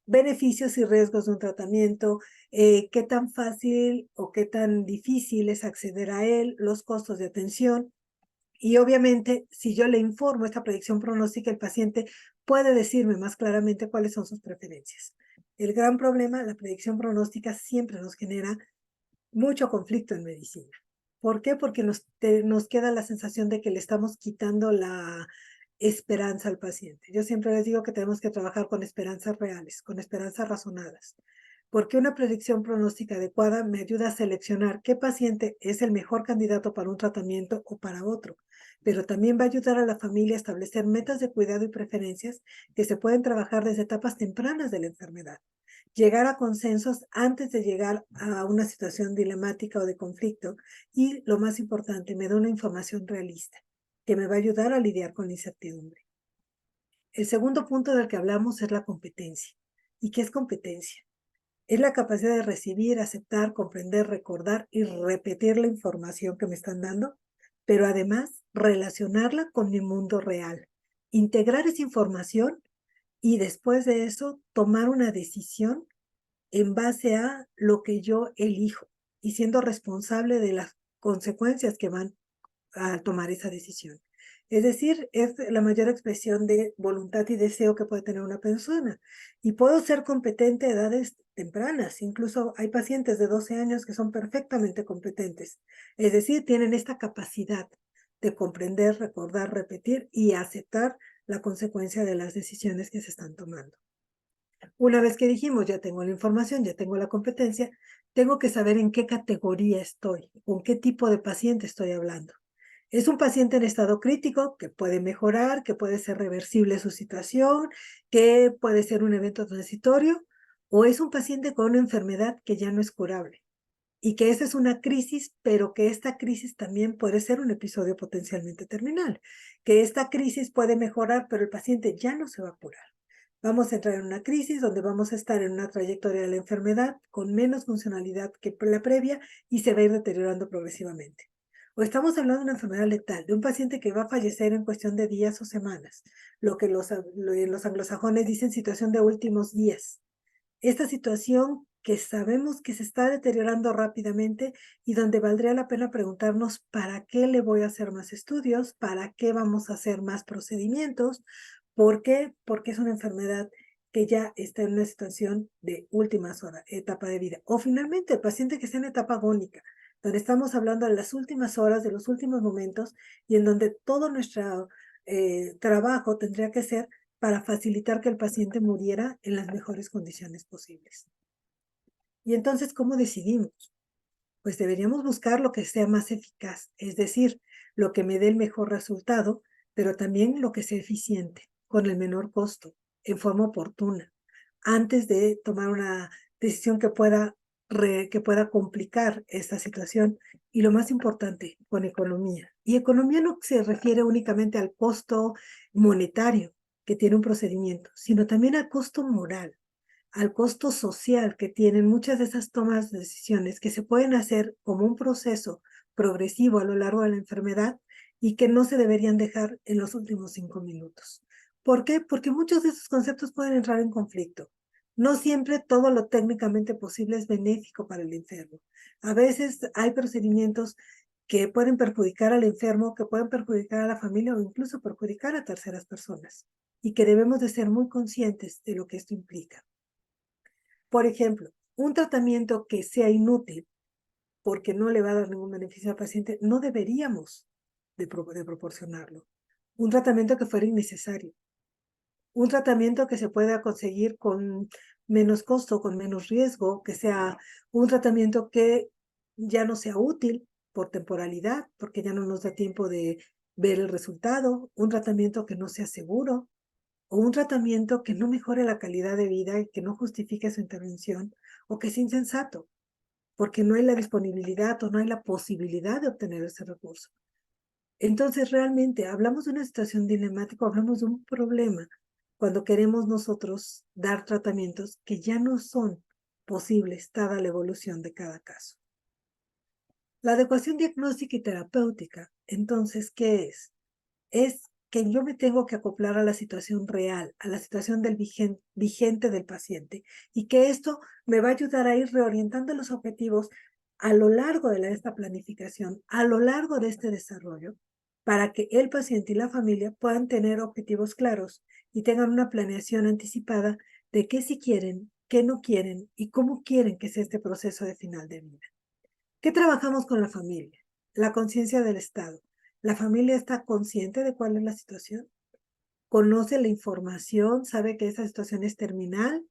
beneficios y riesgos de un tratamiento, qué tan fácil o qué tan difícil es acceder a él, los costos de atención. Y obviamente, si yo le informo esta predicción pronóstica, el paciente puede decirme más claramente cuáles son sus preferencias. El gran problema, la predicción pronóstica siempre nos genera mucho conflicto en medicina. ¿Por qué? Porque nos queda la sensación de que le estamos quitando la esperanza al paciente. Yo siempre les digo que tenemos que trabajar con esperanzas reales, con esperanzas razonadas, porque una predicción pronóstica adecuada me ayuda a seleccionar qué paciente es el mejor candidato para un tratamiento o para otro, pero también va a ayudar a la familia a establecer metas de cuidado y preferencias que se pueden trabajar desde etapas tempranas de la enfermedad. Llegar a consensos antes de llegar a una situación dilemática o de conflicto y, lo más importante, me da una información realista que me va a ayudar a lidiar con la incertidumbre. El segundo punto del que hablamos es la competencia. ¿Y qué es competencia? Es la capacidad de recibir, aceptar, comprender, recordar y repetir la información que me están dando, pero además relacionarla con mi mundo real. Integrar esa información y después de eso tomar una decisión en base a lo que yo elijo y siendo responsable de las consecuencias que van a tomar esa decisión. Es decir, es la mayor expresión de voluntad y deseo que puede tener una persona. Y puedo ser competente a edades tempranas. Incluso hay pacientes de 12 años que son perfectamente competentes. Es decir, tienen esta capacidad de comprender, recordar, repetir y aceptar la consecuencia de las decisiones que se están tomando. Una vez que dijimos, ya tengo la información, ya tengo la competencia, tengo que saber en qué categoría estoy, con qué tipo de paciente estoy hablando. ¿Es un paciente en estado crítico que puede mejorar, que puede ser reversible su situación, que puede ser un evento transitorio? ¿O es un paciente con una enfermedad que ya no es curable? Y que esa es una crisis, pero que esta crisis también puede ser un episodio potencialmente terminal. Que esta crisis puede mejorar, pero el paciente ya no se va a curar. Vamos a entrar en una crisis donde vamos a estar en una trayectoria de la enfermedad con menos funcionalidad que la previa y se va a ir deteriorando progresivamente. O estamos hablando de una enfermedad letal, de un paciente que va a fallecer en cuestión de días o semanas, lo que los anglosajones dicen situación de últimos días. Esta situación que sabemos que se está deteriorando rápidamente y donde valdría la pena preguntarnos para qué le voy a hacer más estudios, para qué vamos a hacer más procedimientos, ¿por qué? Porque es una enfermedad que ya está en una situación de últimas horas, etapa de vida. O finalmente el paciente que está en etapa agónica, donde estamos hablando de las últimas horas, de los últimos momentos y en donde todo nuestro trabajo tendría que ser para facilitar que el paciente muriera en las mejores condiciones posibles. Y entonces, ¿cómo decidimos? Pues deberíamos buscar lo que sea más eficaz, es decir, lo que me dé el mejor resultado, pero también lo que sea eficiente, con el menor costo, en forma oportuna, antes de tomar una decisión que pueda complicar esta situación. Y lo más importante, con economía. Y economía no se refiere únicamente al costo monetario que tiene un procedimiento, sino también al costo moral, al costo social que tienen muchas de esas tomas de decisiones que se pueden hacer como un proceso progresivo a lo largo de la enfermedad y que no se deberían dejar en los últimos 5 minutos. ¿Por qué? Porque muchos de esos conceptos pueden entrar en conflicto. No siempre todo lo técnicamente posible es benéfico para el enfermo. A veces hay procedimientos que pueden perjudicar al enfermo, que pueden perjudicar a la familia o incluso perjudicar a terceras personas y que debemos de ser muy conscientes de lo que esto implica. Por ejemplo, un tratamiento que sea inútil porque no le va a dar ningún beneficio al paciente, no deberíamos de proporcionarlo. Un tratamiento que fuera innecesario. Un tratamiento que se pueda conseguir con menos costo, con menos riesgo, que sea un tratamiento que ya no sea útil por temporalidad, porque ya no nos da tiempo de ver el resultado, un tratamiento que no sea seguro, o un tratamiento que no mejore la calidad de vida y que no justifique su intervención, o que es insensato, porque no hay la disponibilidad o no hay la posibilidad de obtener ese recurso. Entonces, realmente, hablamos de una situación dilemática, hablamos de un problema cuando queremos nosotros dar tratamientos que ya no son posibles dada la evolución de cada caso. La adecuación diagnóstica y terapéutica, entonces, ¿qué es? Es que yo me tengo que acoplar a la situación real, a la situación del vigente del paciente, y que esto me va a ayudar a ir reorientando los objetivos a lo largo de esta planificación, a lo largo de este desarrollo, para que el paciente y la familia puedan tener objetivos claros y tengan una planeación anticipada de qué sí quieren, qué no quieren y cómo quieren que sea este proceso de final de vida. ¿Qué trabajamos con la familia? La conciencia del estado. ¿La familia está consciente de cuál es la situación? ¿Conoce la información? ¿Sabe que esa situación es terminal?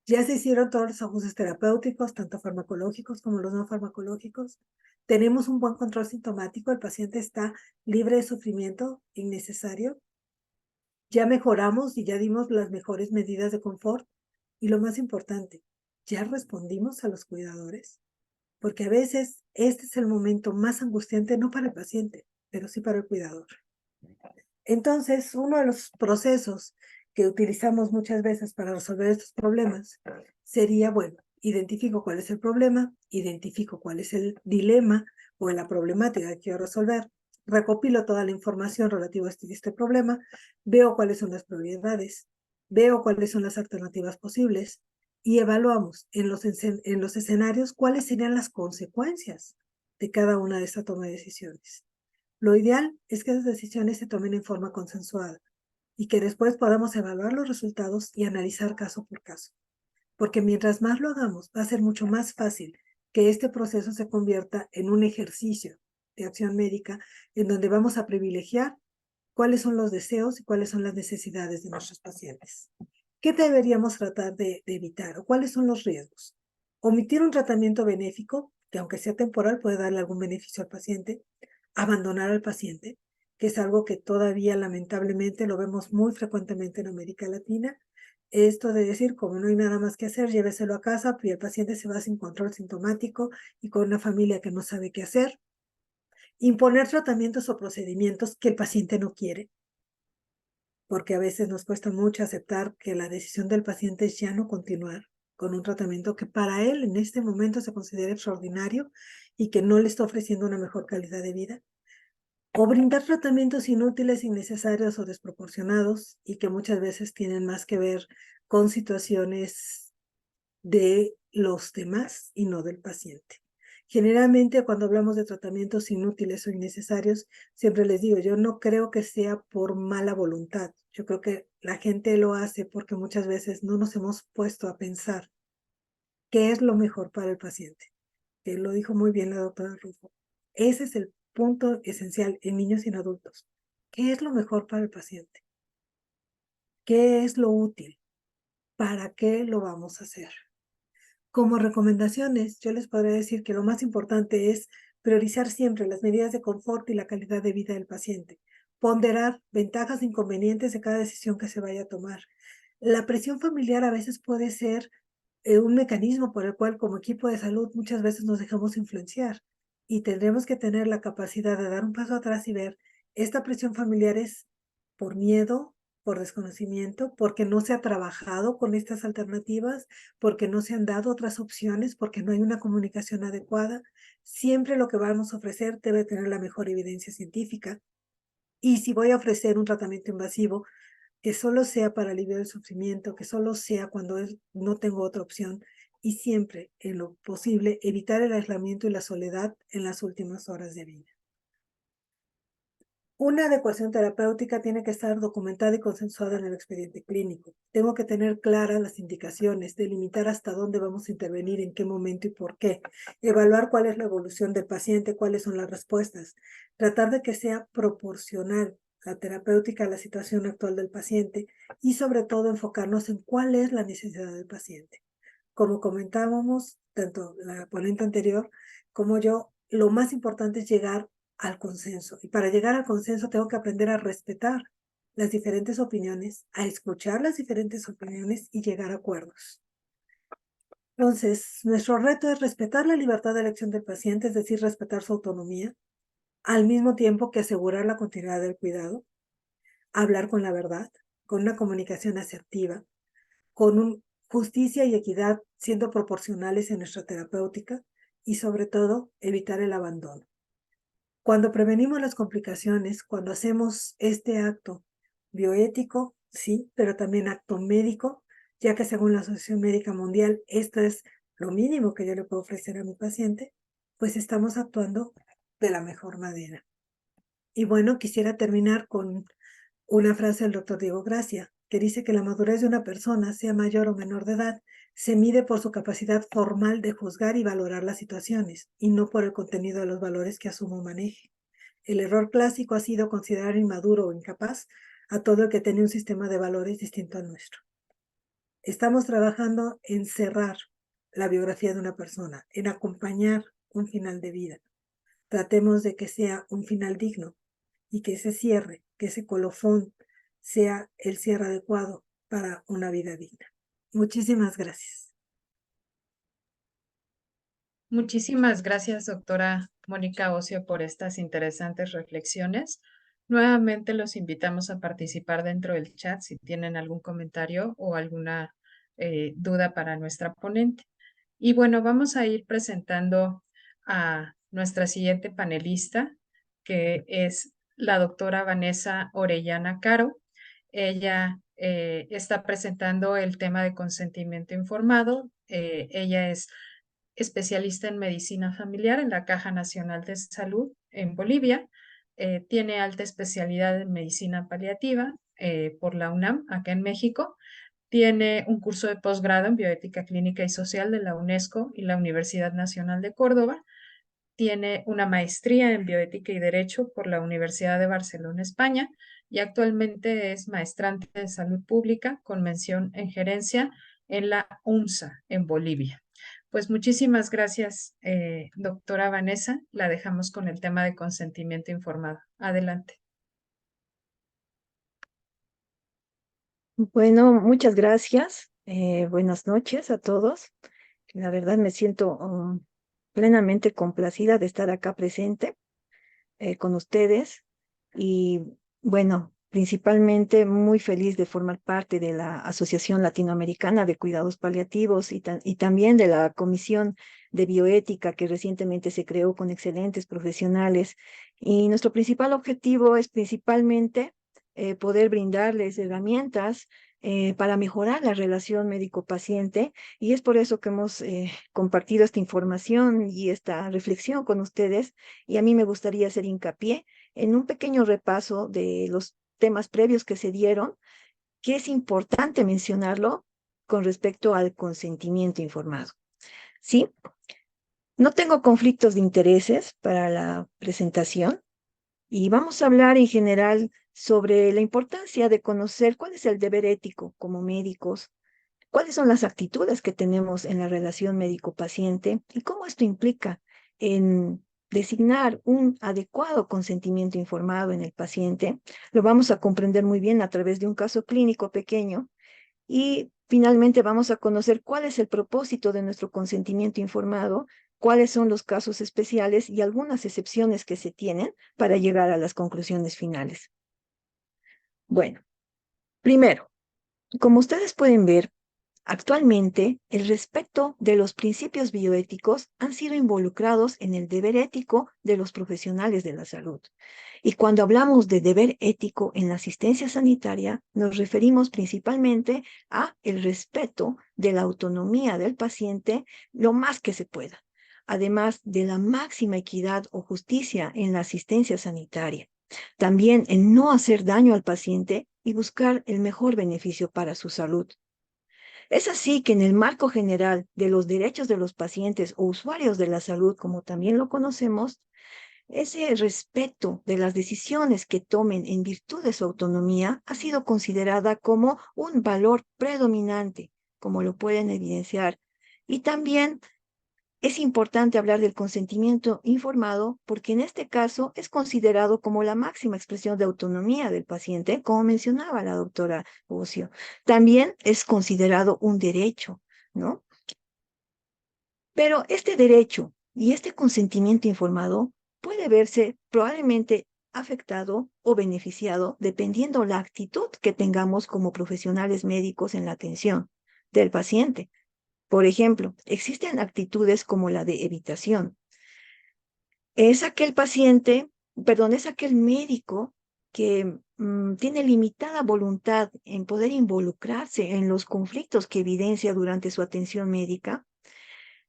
¿Ya se hicieron todos los ajustes terapéuticos, tanto farmacológicos como los no farmacológicos? ¿Tenemos un buen control sintomático? ¿El paciente está libre de sufrimiento innecesario? ¿Ya mejoramos y ya dimos las mejores medidas de confort? Y lo más importante, ¿ya respondimos a los cuidadores? Porque a veces este es el momento más angustiante, no para el paciente, pero sí para el cuidador. Entonces, uno de los procesos que utilizamos muchas veces para resolver estos problemas sería, bueno, identifico cuál es el problema, identifico cuál es el dilema o la problemática que quiero resolver, recopilo toda la información relativa a este problema, veo cuáles son las prioridades, veo cuáles son las alternativas posibles y evaluamos en los escenarios cuáles serían las consecuencias de cada una de estas toma de decisiones. Lo ideal es que esas decisiones se tomen en forma consensuada y que después podamos evaluar los resultados y analizar caso por caso. Porque mientras más lo hagamos, va a ser mucho más fácil que este proceso se convierta en un ejercicio de acción médica en donde vamos a privilegiar cuáles son los deseos y cuáles son las necesidades de nuestros pacientes. ¿qué deberíamos tratar de evitar o cuáles son los riesgos? Omitir un tratamiento benéfico, que aunque sea temporal puede darle algún beneficio al paciente, abandonar al paciente, que es algo que todavía lamentablemente lo vemos muy frecuentemente en América Latina. Esto de decir, como no hay nada más que hacer, lléveselo a casa y el paciente se va sin control sintomático y con una familia que no sabe qué hacer. Imponer tratamientos o procedimientos que el paciente no quiere, porque a veces nos cuesta mucho aceptar que la decisión del paciente es ya no continuar con un tratamiento que para él en este momento se considera extraordinario y que no le está ofreciendo una mejor calidad de vida. O brindar tratamientos inútiles, innecesarios o desproporcionados y que muchas veces tienen más que ver con situaciones de los demás y no del paciente. Generalmente cuando hablamos de tratamientos inútiles o innecesarios, siempre les digo, yo no creo que sea por mala voluntad. Yo creo que la gente lo hace porque muchas veces no nos hemos puesto a pensar qué es lo mejor para el paciente. Que lo dijo muy bien la doctora Rufo. Ese es el punto esencial en niños y en adultos. ¿Qué es lo mejor para el paciente? ¿Qué es lo útil? ¿Para qué lo vamos a hacer? Como recomendaciones, yo les podría decir que lo más importante es priorizar siempre las medidas de confort y la calidad de vida del paciente. Ponderar ventajas e inconvenientes de cada decisión que se vaya a tomar. La presión familiar a veces puede ser un mecanismo por el cual como equipo de salud muchas veces nos dejamos influenciar y tendremos que tener la capacidad de dar un paso atrás y ver, esta presión familiar es por miedo, por desconocimiento, porque no se ha trabajado con estas alternativas, porque no se han dado otras opciones, porque no hay una comunicación adecuada. Siempre lo que vamos a ofrecer debe tener la mejor evidencia científica. Y si voy a ofrecer un tratamiento invasivo, que solo sea para aliviar el sufrimiento, que solo sea cuando no tengo otra opción y siempre, en lo posible, evitar el aislamiento y la soledad en las últimas horas de vida. Una adecuación terapéutica tiene que estar documentada y consensuada en el expediente clínico. Tengo que tener claras las indicaciones, delimitar hasta dónde vamos a intervenir, en qué momento y por qué. Evaluar cuál es la evolución del paciente, cuáles son las respuestas. Tratar de que sea proporcional la terapéutica a la situación actual del paciente y sobre todo enfocarnos en cuál es la necesidad del paciente. Como comentábamos, tanto la ponente anterior como yo, lo más importante es llegar al consenso. Y para llegar al consenso tengo que aprender a respetar las diferentes opiniones, a escuchar las diferentes opiniones y llegar a acuerdos. Entonces, nuestro reto es respetar la libertad de elección del paciente, es decir, respetar su autonomía, al mismo tiempo que asegurar la continuidad del cuidado, hablar con la verdad, con una comunicación asertiva, con justicia y equidad siendo proporcionales en nuestra terapéutica y sobre todo evitar el abandono. Cuando prevenimos las complicaciones, cuando hacemos este acto bioético, sí, pero también acto médico, ya que según la Asociación Médica Mundial, esto es lo mínimo que yo le puedo ofrecer a mi paciente, pues estamos actuando de la mejor manera. Y bueno, quisiera terminar con una frase del doctor Diego Gracia, que dice que la madurez de una persona, sea mayor o menor de edad, se mide por su capacidad formal de juzgar y valorar las situaciones, y no por el contenido de los valores que asumo o maneje. El error clásico ha sido considerar inmaduro o incapaz a todo el que tiene un sistema de valores distinto al nuestro. Estamos trabajando en cerrar la biografía de una persona, en acompañar un final de vida. Tratemos de que sea un final digno y que ese cierre, que ese colofón sea el cierre adecuado para una vida digna. Muchísimas gracias. Muchísimas gracias, doctora Mónica Ocio, por estas interesantes reflexiones. Nuevamente los invitamos a participar dentro del chat si tienen algún comentario o alguna duda para nuestra ponente. Y bueno, vamos a ir presentando a nuestra siguiente panelista, que es la doctora Vanessa Orellana Caro. Ella está presentando el tema de consentimiento informado. Ella es especialista en medicina familiar en la Caja Nacional de Salud en Bolivia. Tiene alta especialidad en medicina paliativa por la UNAM, acá en México. Tiene un curso de posgrado en bioética clínica y social de la UNESCO y la Universidad Nacional de Córdoba. Tiene una maestría en bioética y derecho por la Universidad de Barcelona, España, y actualmente es maestrante de salud pública con mención en gerencia en la UNSA en Bolivia. Pues muchísimas gracias, doctora Vanessa. La dejamos con el tema de consentimiento informado. Adelante. Bueno, muchas gracias. Buenas noches a todos. La verdad me siento plenamente complacida de estar acá presente con ustedes y bueno, principalmente muy feliz de formar parte de la Asociación Latinoamericana de Cuidados Paliativos y también de la Comisión de Bioética que recientemente se creó con excelentes profesionales. Y nuestro principal objetivo es principalmente poder brindarles herramientas para mejorar la relación médico-paciente y es por eso que hemos compartido esta información y esta reflexión con ustedes y a mí me gustaría hacer hincapié en un pequeño repaso de los temas previos que se dieron, que es importante mencionarlo con respecto al consentimiento informado. ¿Sí? No tengo conflictos de intereses para la presentación y vamos a hablar en general sobre la importancia de conocer cuál es el deber ético como médicos, cuáles son las actitudes que tenemos en la relación médico-paciente y cómo esto implica en designar un adecuado consentimiento informado en el paciente. Lo vamos a comprender muy bien a través de un caso clínico pequeño y finalmente vamos a conocer cuál es el propósito de nuestro consentimiento informado, cuáles son los casos especiales y algunas excepciones que se tienen para llegar a las conclusiones finales. Bueno, primero, como ustedes pueden ver, actualmente, el respeto de los principios bioéticos han sido involucrados en el deber ético de los profesionales de la salud. Y cuando hablamos de deber ético en la asistencia sanitaria, nos referimos principalmente a el respeto de la autonomía del paciente lo más que se pueda, además de la máxima equidad o justicia en la asistencia sanitaria. También en no hacer daño al paciente y buscar el mejor beneficio para su salud. Es así que en el marco general de los derechos de los pacientes o usuarios de la salud, como también lo conocemos, ese respeto de las decisiones que tomen en virtud de su autonomía ha sido considerada como un valor predominante, como lo pueden evidenciar. Y también es importante hablar del consentimiento informado porque en este caso es considerado como la máxima expresión de autonomía del paciente, como mencionaba la doctora Bucio. También es considerado un derecho, ¿no? Pero este derecho y este consentimiento informado puede verse probablemente afectado o beneficiado dependiendo la actitud que tengamos como profesionales médicos en la atención del paciente. Por ejemplo, existen actitudes como la de evitación. Es aquel paciente, perdón, es aquel médico que tiene limitada voluntad en poder involucrarse en los conflictos que evidencia durante su atención médica.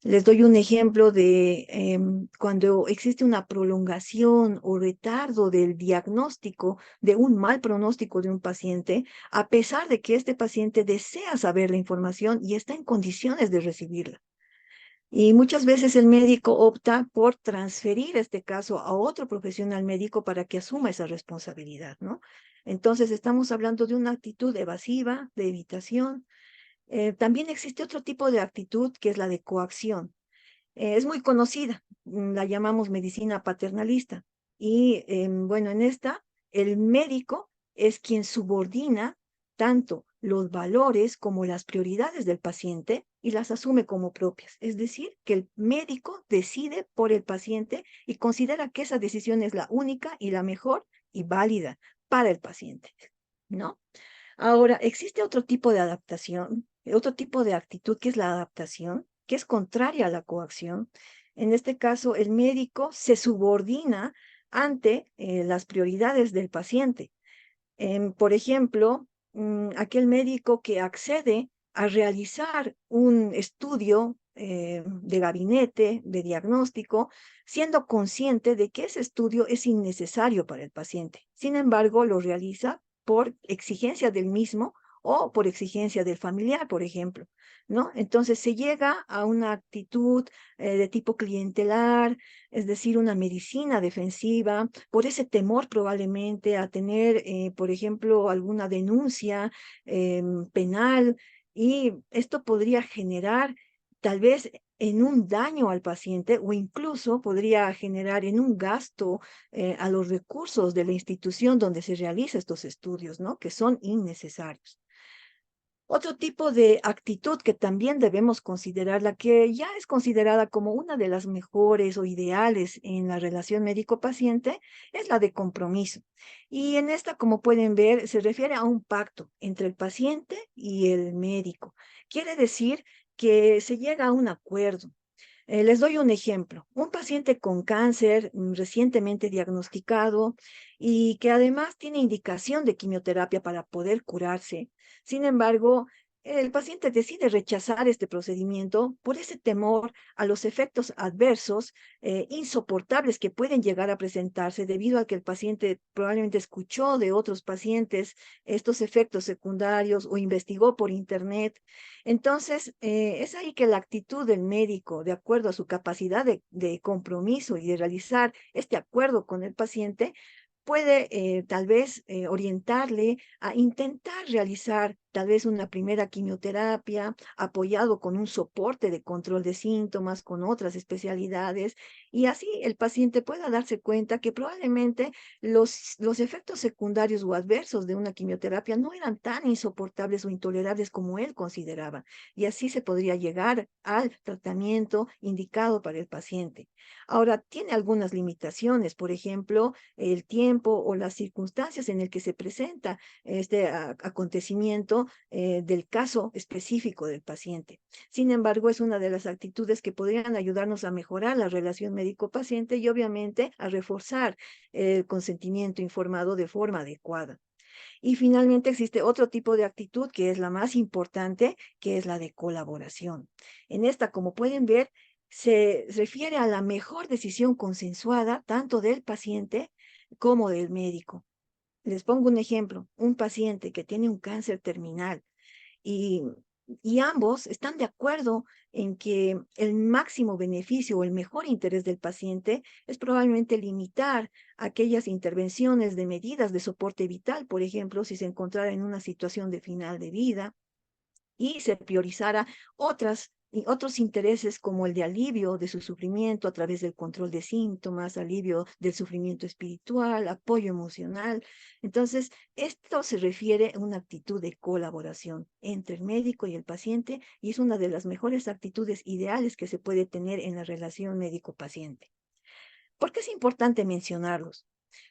Les doy un ejemplo de cuando existe una prolongación o retardo del diagnóstico de un mal pronóstico de un paciente, a pesar de que este paciente desea saber la información y está en condiciones de recibirla. Y muchas veces el médico opta por transferir este caso a otro profesional médico para que asuma esa responsabilidad, ¿no? Entonces estamos hablando de una actitud evasiva, de evitación. También existe otro tipo de actitud que es la de coacción. Es muy conocida, la llamamos medicina paternalista. Y bueno, en esta, el médico es quien subordina tanto los valores como las prioridades del paciente y las asume como propias. Es decir, que el médico decide por el paciente y considera que esa decisión es la única y la mejor y válida para el paciente, ¿no? Ahora, existe otro tipo de adaptación, otro tipo de actitud que es la adaptación, que es contraria a la coacción. En este caso, el médico se subordina ante las prioridades del paciente. Por ejemplo, aquel médico que accede a realizar un estudio de gabinete, de diagnóstico, siendo consciente de que ese estudio es innecesario para el paciente. Sin embargo, lo realiza por exigencia del mismo o por exigencia del familiar, por ejemplo, ¿no? Entonces se llega a una actitud de tipo clientelar, es decir, una medicina defensiva, por ese temor probablemente a tener, por ejemplo, alguna denuncia penal, y esto podría generar tal vez en un daño al paciente o incluso podría generar en un gasto a los recursos de la institución donde se realizan estos estudios, ¿no? Que son innecesarios. Otro tipo de actitud que también debemos considerar, la que ya es considerada como una de las mejores o ideales en la relación médico-paciente, es la de compromiso. Y en esta, como pueden ver, se refiere a un pacto entre el paciente y el médico. Quiere decir que se llega a un acuerdo. Les doy un ejemplo. Un paciente con cáncer recientemente diagnosticado y que además tiene indicación de quimioterapia para poder curarse. Sin embargo, el paciente decide rechazar este procedimiento por ese temor a los efectos adversos insoportables que pueden llegar a presentarse debido a que el paciente probablemente escuchó de otros pacientes estos efectos secundarios o investigó por internet. Entonces, es ahí que la actitud del médico, de acuerdo a su capacidad de compromiso y de realizar este acuerdo con el paciente, puede tal vez orientarle a intentar realizar tal vez una primera quimioterapia apoyado con un soporte de control de síntomas, con otras especialidades, y así el paciente pueda darse cuenta que probablemente los efectos secundarios o adversos de una quimioterapia no eran tan insoportables o intolerables como él consideraba, y así se podría llegar al tratamiento indicado para el paciente. Ahora, tiene algunas limitaciones, por ejemplo, el tiempo o las circunstancias en el que se presenta este acontecimiento del caso específico del paciente. Sin embargo, es una de las actitudes que podrían ayudarnos a mejorar la relación médico-paciente y obviamente a reforzar el consentimiento informado de forma adecuada. Y finalmente existe otro tipo de actitud que es la más importante, que es la de colaboración. En esta, como pueden ver, se refiere a la mejor decisión consensuada tanto del paciente como del médico. Les pongo un ejemplo, un paciente que tiene un cáncer terminal y, y ambos están de acuerdo en que el máximo beneficio o el mejor interés del paciente es probablemente limitar aquellas intervenciones de medidas de soporte vital, por ejemplo, si se encontrara en una situación de final de vida, y se priorizara otros intereses como el de alivio de su sufrimiento a través del control de síntomas, alivio del sufrimiento espiritual, apoyo emocional. Entonces, esto se refiere a una actitud de colaboración entre el médico y el paciente y es una de las mejores actitudes ideales que se puede tener en la relación médico-paciente. ¿Por qué es importante mencionarlos?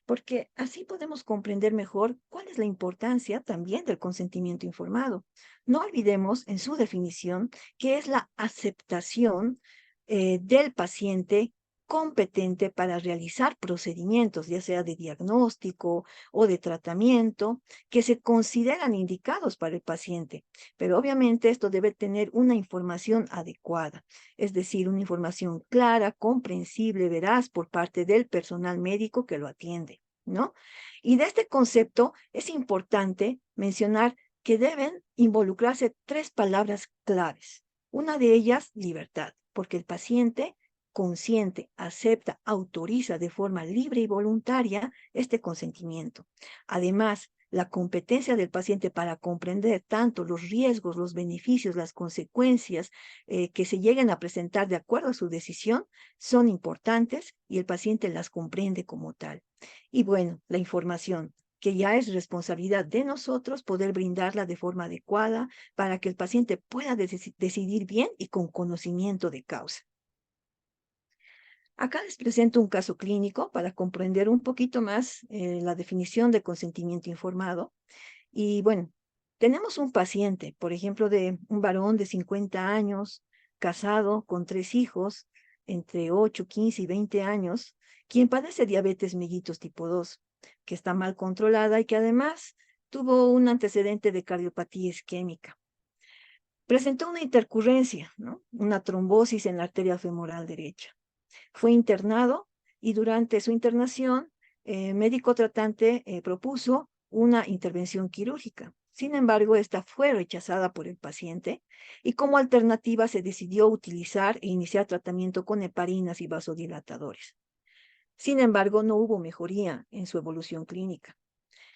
Porque así podemos comprender mejor cuál es la importancia también del consentimiento informado. No olvidemos en su definición que es la aceptación del paciente competente para realizar procedimientos, ya sea de diagnóstico o de tratamiento, que se consideran indicados para el paciente. Pero obviamente esto debe tener una información adecuada, es decir, una información clara, comprensible, veraz por parte del personal médico que lo atiende, ¿no? Y de este concepto es importante mencionar que deben involucrarse tres palabras claves. Una de ellas, libertad, porque el paciente consciente, acepta, autoriza de forma libre y voluntaria este consentimiento. Además, la competencia del paciente para comprender tanto los riesgos, los beneficios, las consecuencias que se lleguen a presentar de acuerdo a su decisión son importantes y el paciente las comprende como tal. Y bueno, la información, que ya es responsabilidad de nosotros poder brindarla de forma adecuada para que el paciente pueda decidir bien y con conocimiento de causa. Acá les presento un caso clínico para comprender un poquito más la definición de consentimiento informado. Y bueno, tenemos un paciente, por ejemplo, de un varón de 50 años, casado con 3 hijos, entre 8, 15 y 20 años, quien padece diabetes mellitus tipo 2, que está mal controlada y que además tuvo un antecedente de cardiopatía isquémica. Presentó una intercurrencia, ¿no? Una trombosis en la arteria femoral derecha. Fue internado y durante su internación, médico tratante propuso una intervención quirúrgica. Sin embargo, esta fue rechazada por el paciente y como alternativa se decidió utilizar e iniciar tratamiento con heparinas y vasodilatadores. Sin embargo, no hubo mejoría en su evolución clínica.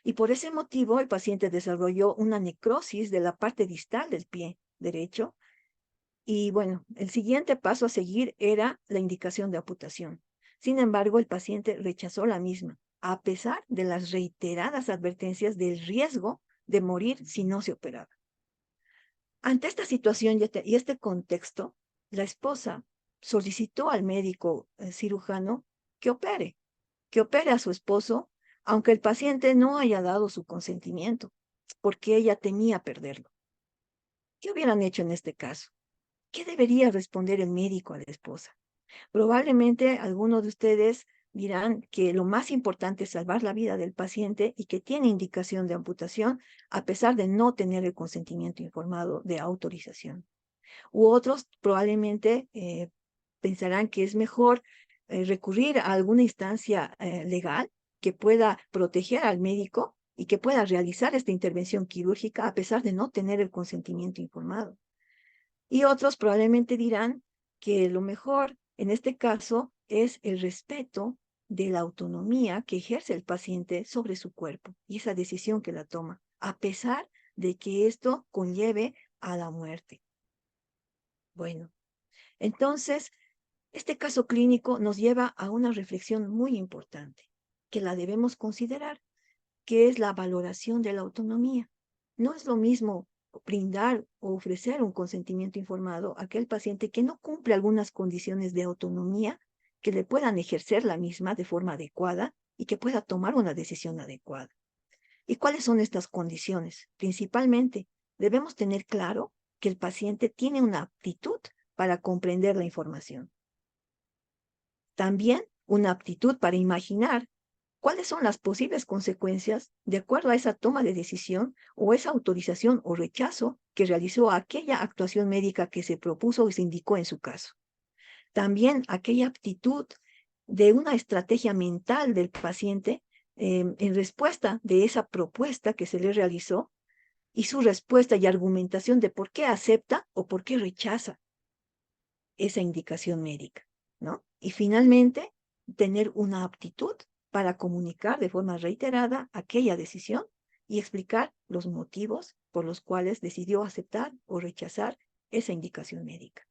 Y por ese motivo, el paciente desarrolló una necrosis de la parte distal del pie derecho. Y bueno, el siguiente paso a seguir era la indicación de amputación. Sin embargo, el paciente rechazó la misma, a pesar de las reiteradas advertencias del riesgo de morir si no se operaba. Ante esta situación y este contexto, la esposa solicitó al médico cirujano que opere a su esposo, aunque el paciente no haya dado su consentimiento, porque ella temía perderlo. ¿Qué hubieran hecho en este caso? ¿Qué debería responder el médico a la esposa? Probablemente algunos de ustedes dirán que lo más importante es salvar la vida del paciente y que tiene indicación de amputación a pesar de no tener el consentimiento informado de autorización. U otros probablemente pensarán que es mejor recurrir a alguna instancia legal que pueda proteger al médico y que pueda realizar esta intervención quirúrgica a pesar de no tener el consentimiento informado. Y otros probablemente dirán que lo mejor en este caso es el respeto de la autonomía que ejerce el paciente sobre su cuerpo y esa decisión que la toma, a pesar de que esto conlleve a la muerte. Bueno, entonces, este caso clínico nos lleva a una reflexión muy importante, que la debemos considerar, que es la valoración de la autonomía. No es lo mismo brindar o ofrecer un consentimiento informado a aquel paciente que no cumple algunas condiciones de autonomía que le puedan ejercer la misma de forma adecuada y que pueda tomar una decisión adecuada. ¿Y cuáles son estas condiciones? Principalmente, debemos tener claro que el paciente tiene una aptitud para comprender la información. También una aptitud para imaginar cuáles son las posibles consecuencias de acuerdo a esa toma de decisión o esa autorización o rechazo que realizó aquella actuación médica que se propuso o se indicó en su caso. También aquella aptitud de una estrategia mental del paciente en respuesta de esa propuesta que se le realizó y su respuesta y argumentación de por qué acepta o por qué rechaza esa indicación médica, ¿no? Y finalmente, tener una aptitud para comunicar de forma reiterada aquella decisión y explicar los motivos por los cuales decidió aceptar o rechazar esa indicación médica,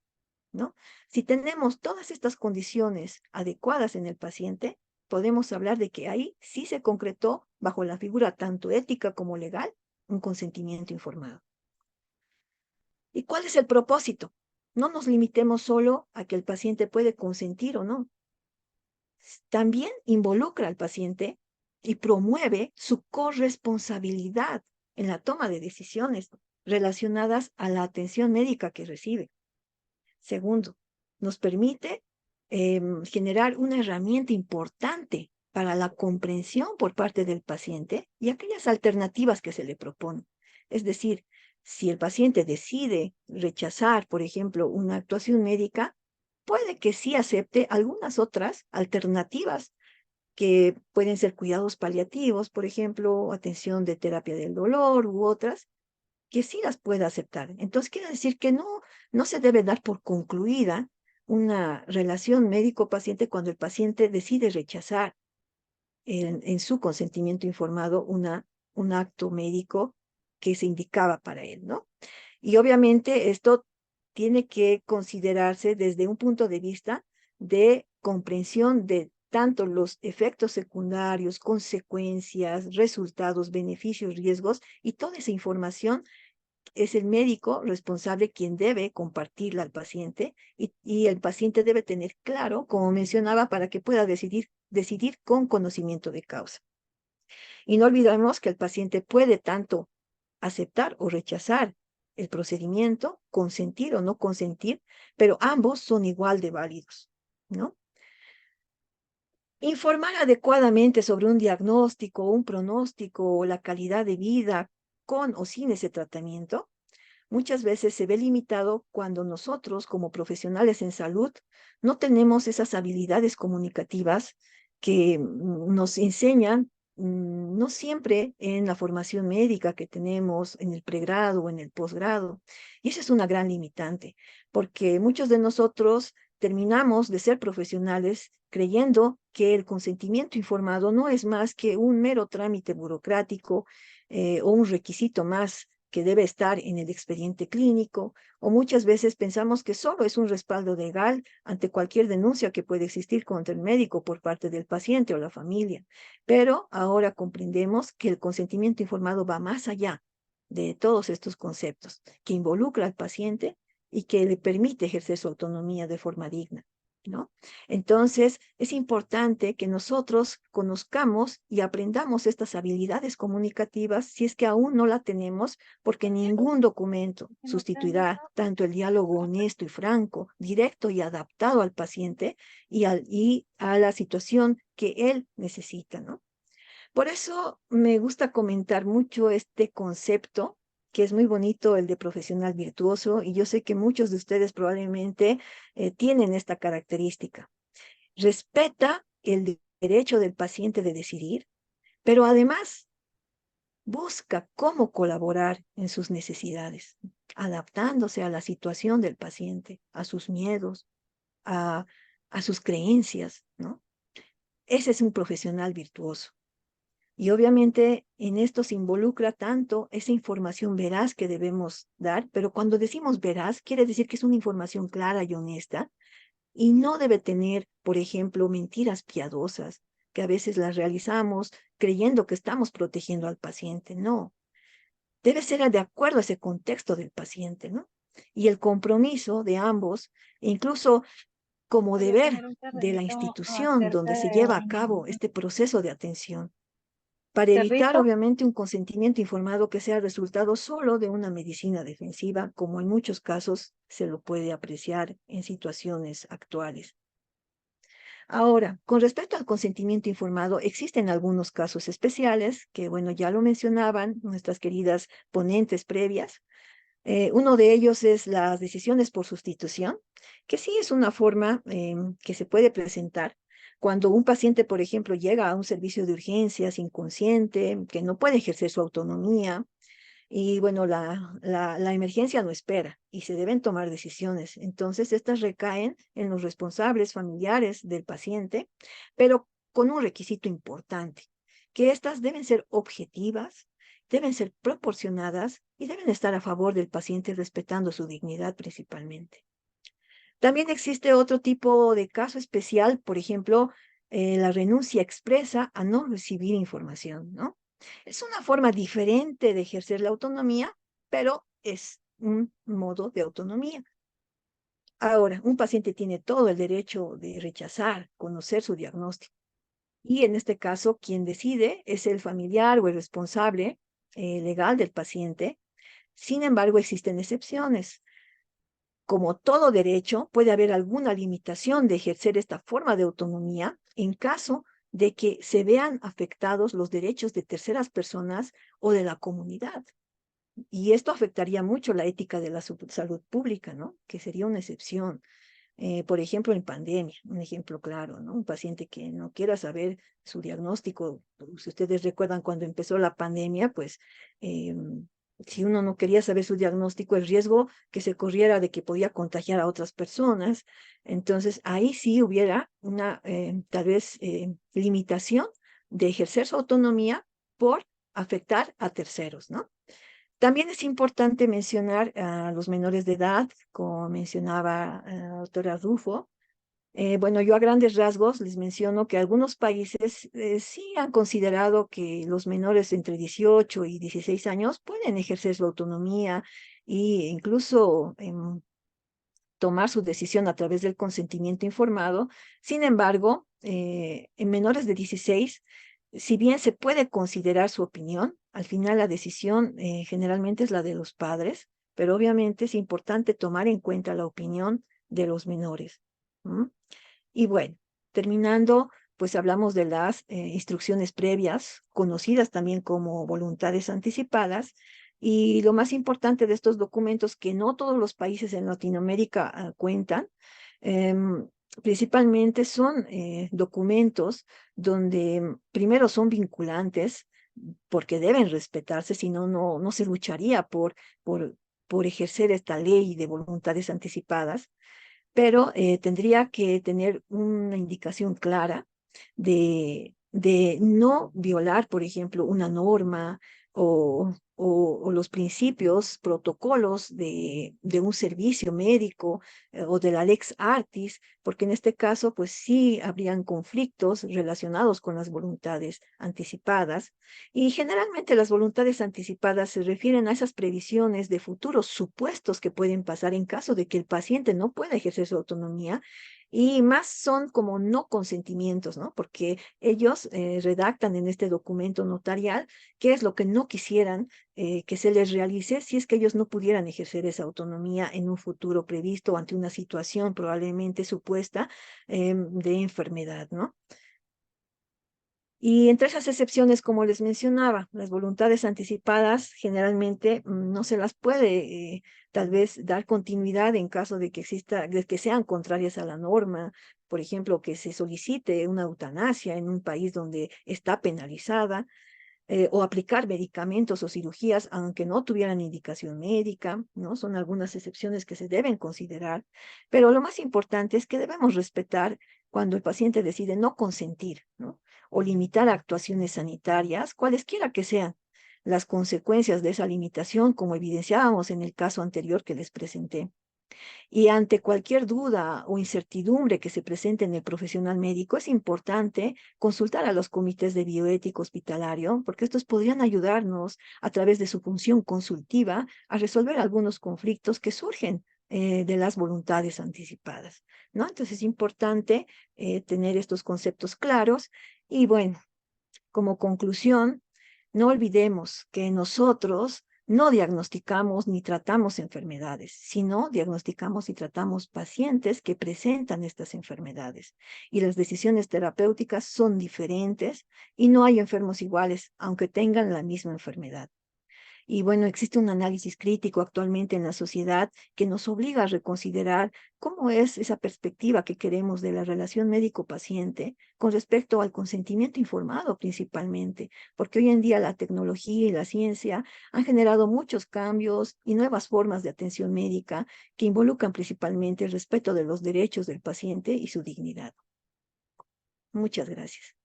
¿no? Si tenemos todas estas condiciones adecuadas en el paciente, podemos hablar de que ahí sí se concretó, bajo la figura tanto ética como legal, un consentimiento informado. ¿Y cuál es el propósito? No nos limitemos solo a que el paciente puede consentir o no. También involucra al paciente y promueve su corresponsabilidad en la toma de decisiones relacionadas a la atención médica que recibe. Segundo, nos permite generar una herramienta importante para la comprensión por parte del paciente y aquellas alternativas que se le proponen. Es decir, si el paciente decide rechazar, por ejemplo, una actuación médica, puede que sí acepte algunas otras alternativas que pueden ser cuidados paliativos, por ejemplo, atención de terapia del dolor u otras, que sí las pueda aceptar. Entonces, quiere decir que no se debe dar por concluida una relación médico-paciente cuando el paciente decide rechazar en su consentimiento informado un acto médico que se indicaba para él, ¿no? Y obviamente esto tiene que considerarse desde un punto de vista de comprensión de tanto los efectos secundarios, consecuencias, resultados, beneficios, riesgos, y toda esa información es el médico responsable quien debe compartirla al paciente y el paciente debe tener claro, como mencionaba, para que pueda decidir con conocimiento de causa. Y no olvidemos que el paciente puede tanto aceptar o rechazar el procedimiento, consentir o no consentir, pero ambos son igual de válidos, ¿no? Informar adecuadamente sobre un diagnóstico, un pronóstico o la calidad de vida con o sin ese tratamiento muchas veces se ve limitado cuando nosotros, como profesionales en salud, no tenemos esas habilidades comunicativas que nos enseñan no siempre en la formación médica que tenemos en el pregrado o en el posgrado. Y esa es una gran limitante, porque muchos de nosotros terminamos de ser profesionales creyendo que el consentimiento informado no es más que un mero trámite burocrático o un requisito más que debe estar en el expediente clínico, o muchas veces pensamos que solo es un respaldo legal ante cualquier denuncia que puede existir contra el médico por parte del paciente o la familia. Pero ahora comprendemos que el consentimiento informado va más allá de todos estos conceptos, que involucra al paciente y que le permite ejercer su autonomía de forma digna, ¿no? Entonces, es importante que nosotros conozcamos y aprendamos estas habilidades comunicativas si es que aún no la tenemos, porque ningún documento sustituirá tanto el diálogo honesto y franco, directo y adaptado al paciente y a la situación que él necesita, ¿no? Por eso me gusta comentar mucho este concepto, que es muy bonito, el de profesional virtuoso, y yo sé que muchos de ustedes probablemente tienen esta característica. Respeta el derecho del paciente de decidir, pero además busca cómo colaborar en sus necesidades, adaptándose a la situación del paciente, a sus miedos, a, a sus creencias, ¿no? Ese es un profesional virtuoso. Y obviamente en esto se involucra tanto esa información veraz que debemos dar, pero cuando decimos veraz, quiere decir que es una información clara y honesta y no debe tener, por ejemplo, mentiras piadosas, que a veces las realizamos creyendo que estamos protegiendo al paciente. No, debe ser de acuerdo a ese contexto del paciente, ¿no? Y el compromiso de ambos, e incluso como Voy a deber tener un de la terrenito institución cerca donde se de lleva a cabo un este proceso de atención, para evitar cerrito. obviamente un consentimiento informado que sea resultado solo de una medicina defensiva, como en muchos casos se lo puede apreciar en situaciones actuales. Ahora, con respecto al consentimiento informado, existen algunos casos especiales que, bueno, ya lo mencionaban nuestras queridas ponentes previas. Uno de ellos es las decisiones por sustitución, que sí es una forma que se puede presentar cuando un paciente, por ejemplo, llega a un servicio de urgencias inconsciente, que no puede ejercer su autonomía, y bueno, la emergencia no espera y se deben tomar decisiones. Entonces, estas recaen en los responsables familiares del paciente, pero con un requisito importante, que estas deben ser objetivas, deben ser proporcionadas y deben estar a favor del paciente respetando su dignidad principalmente. También existe otro tipo de caso especial, por ejemplo, la renuncia expresa a no recibir información, ¿no? Es una forma diferente de ejercer la autonomía, pero es un modo de autonomía. Ahora, un paciente tiene todo el derecho de rechazar, conocer su diagnóstico. Y en este caso, quien decide es el familiar o el responsable legal del paciente. Sin embargo, existen excepciones. Como todo derecho, puede haber alguna limitación de ejercer esta forma de autonomía en caso de que se vean afectados los derechos de terceras personas o de la comunidad. Y esto afectaría mucho la ética de la salud pública, ¿no? Que sería una excepción. Por ejemplo, en pandemia, un ejemplo claro, ¿no? Un paciente que no quiera saber su diagnóstico. Si ustedes recuerdan cuando empezó la pandemia, pues si uno no quería saber su diagnóstico, el riesgo que se corriera de que podía contagiar a otras personas. Entonces, ahí sí hubiera una tal vez limitación de ejercer su autonomía por afectar a terceros, ¿no? También es importante mencionar a los menores de edad, como mencionaba la doctora Rufo. Bueno, yo a grandes rasgos les menciono que algunos países sí han considerado que los menores entre 18 y 16 años pueden ejercer su autonomía e incluso tomar su decisión a través del consentimiento informado. Sin embargo, en menores de 16, si bien se puede considerar su opinión, al final la decisión generalmente es la de los padres, pero obviamente es importante tomar en cuenta la opinión de los menores. ¿Mm? Y bueno, terminando, pues hablamos de las instrucciones previas, conocidas también como voluntades anticipadas, y lo más importante de estos documentos, que no todos los países en Latinoamérica cuentan, principalmente son documentos donde primero son vinculantes porque deben respetarse, si no, no se lucharía por ejercer esta ley de voluntades anticipadas, pero tendría que tener una indicación clara de no violar, por ejemplo, una norma o los principios, protocolos de un servicio médico o de la lex artis, porque en este caso, pues sí habrían conflictos relacionados con las voluntades anticipadas. Y generalmente las voluntades anticipadas se refieren a esas previsiones de futuros supuestos que pueden pasar en caso de que el paciente no pueda ejercer su autonomía. Y más son como no consentimientos, ¿no? Porque ellos redactan en este documento notarial qué es lo que no quisieran que se les realice si es que ellos no pudieran ejercer esa autonomía en un futuro previsto ante una situación probablemente supuesta de enfermedad, ¿no? Y entre esas excepciones, como les mencionaba, las voluntades anticipadas generalmente no se las puede tal vez dar continuidad en caso de que exista, de que sean contrarias a la norma. Por ejemplo, que se solicite una eutanasia en un país donde está penalizada, o aplicar medicamentos o cirugías aunque no tuvieran indicación médica, ¿no? Son algunas excepciones que se deben considerar, pero lo más importante es que debemos respetar cuando el paciente decide no consentir, ¿no? O limitar actuaciones sanitarias, cualesquiera que sean las consecuencias de esa limitación, como evidenciábamos en el caso anterior que les presenté. Y ante cualquier duda o incertidumbre que se presente en el profesional médico, es importante consultar a los comités de bioética hospitalario, porque estos podrían ayudarnos a través de su función consultiva a resolver algunos conflictos que surgen de las voluntades anticipadas, ¿no? Entonces es importante tener estos conceptos claros y bueno, como conclusión, no olvidemos que nosotros no diagnosticamos ni tratamos enfermedades, sino diagnosticamos y tratamos pacientes que presentan estas enfermedades. Y las decisiones terapéuticas son diferentes y no hay enfermos iguales, aunque tengan la misma enfermedad. Y bueno, existe un análisis crítico actualmente en la sociedad que nos obliga a reconsiderar cómo es esa perspectiva que queremos de la relación médico-paciente con respecto al consentimiento informado principalmente, porque hoy en día la tecnología y la ciencia han generado muchos cambios y nuevas formas de atención médica que involucran principalmente el respeto de los derechos del paciente y su dignidad. Muchas gracias.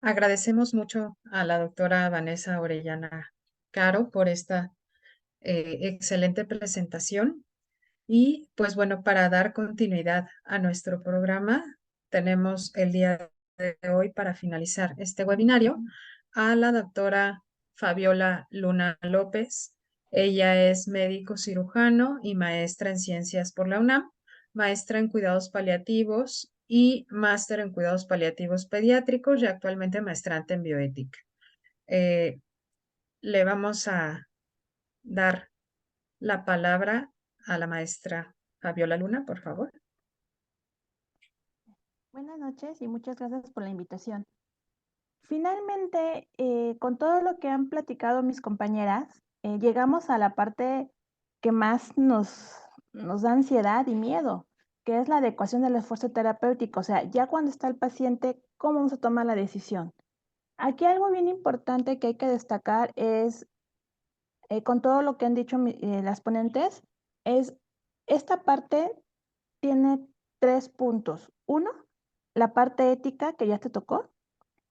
Agradecemos mucho a la doctora Vanessa Orellana Caro por esta excelente presentación. Y pues bueno, para dar continuidad a nuestro programa, tenemos el día de hoy para finalizar este webinario a la doctora Fabiola Luna López. Ella es médico cirujano y maestra en ciencias por la UNAM, maestra en cuidados paliativos y máster en cuidados paliativos pediátricos y actualmente maestrante en bioética. Le vamos a dar la palabra a la maestra Fabiola Luna, por favor. Buenas noches y muchas gracias por la invitación. Finalmente, con todo lo que han platicado mis compañeras, llegamos a la parte que más nos da ansiedad y miedo, que es la adecuación del esfuerzo terapéutico. O sea, ya cuando está el paciente, ¿cómo vamos a tomar la decisión? Aquí algo bien importante que hay que destacar es, con todo lo que han dicho las ponentes, es esta parte tiene 3 puntos. Uno, la parte ética, que ya te tocó.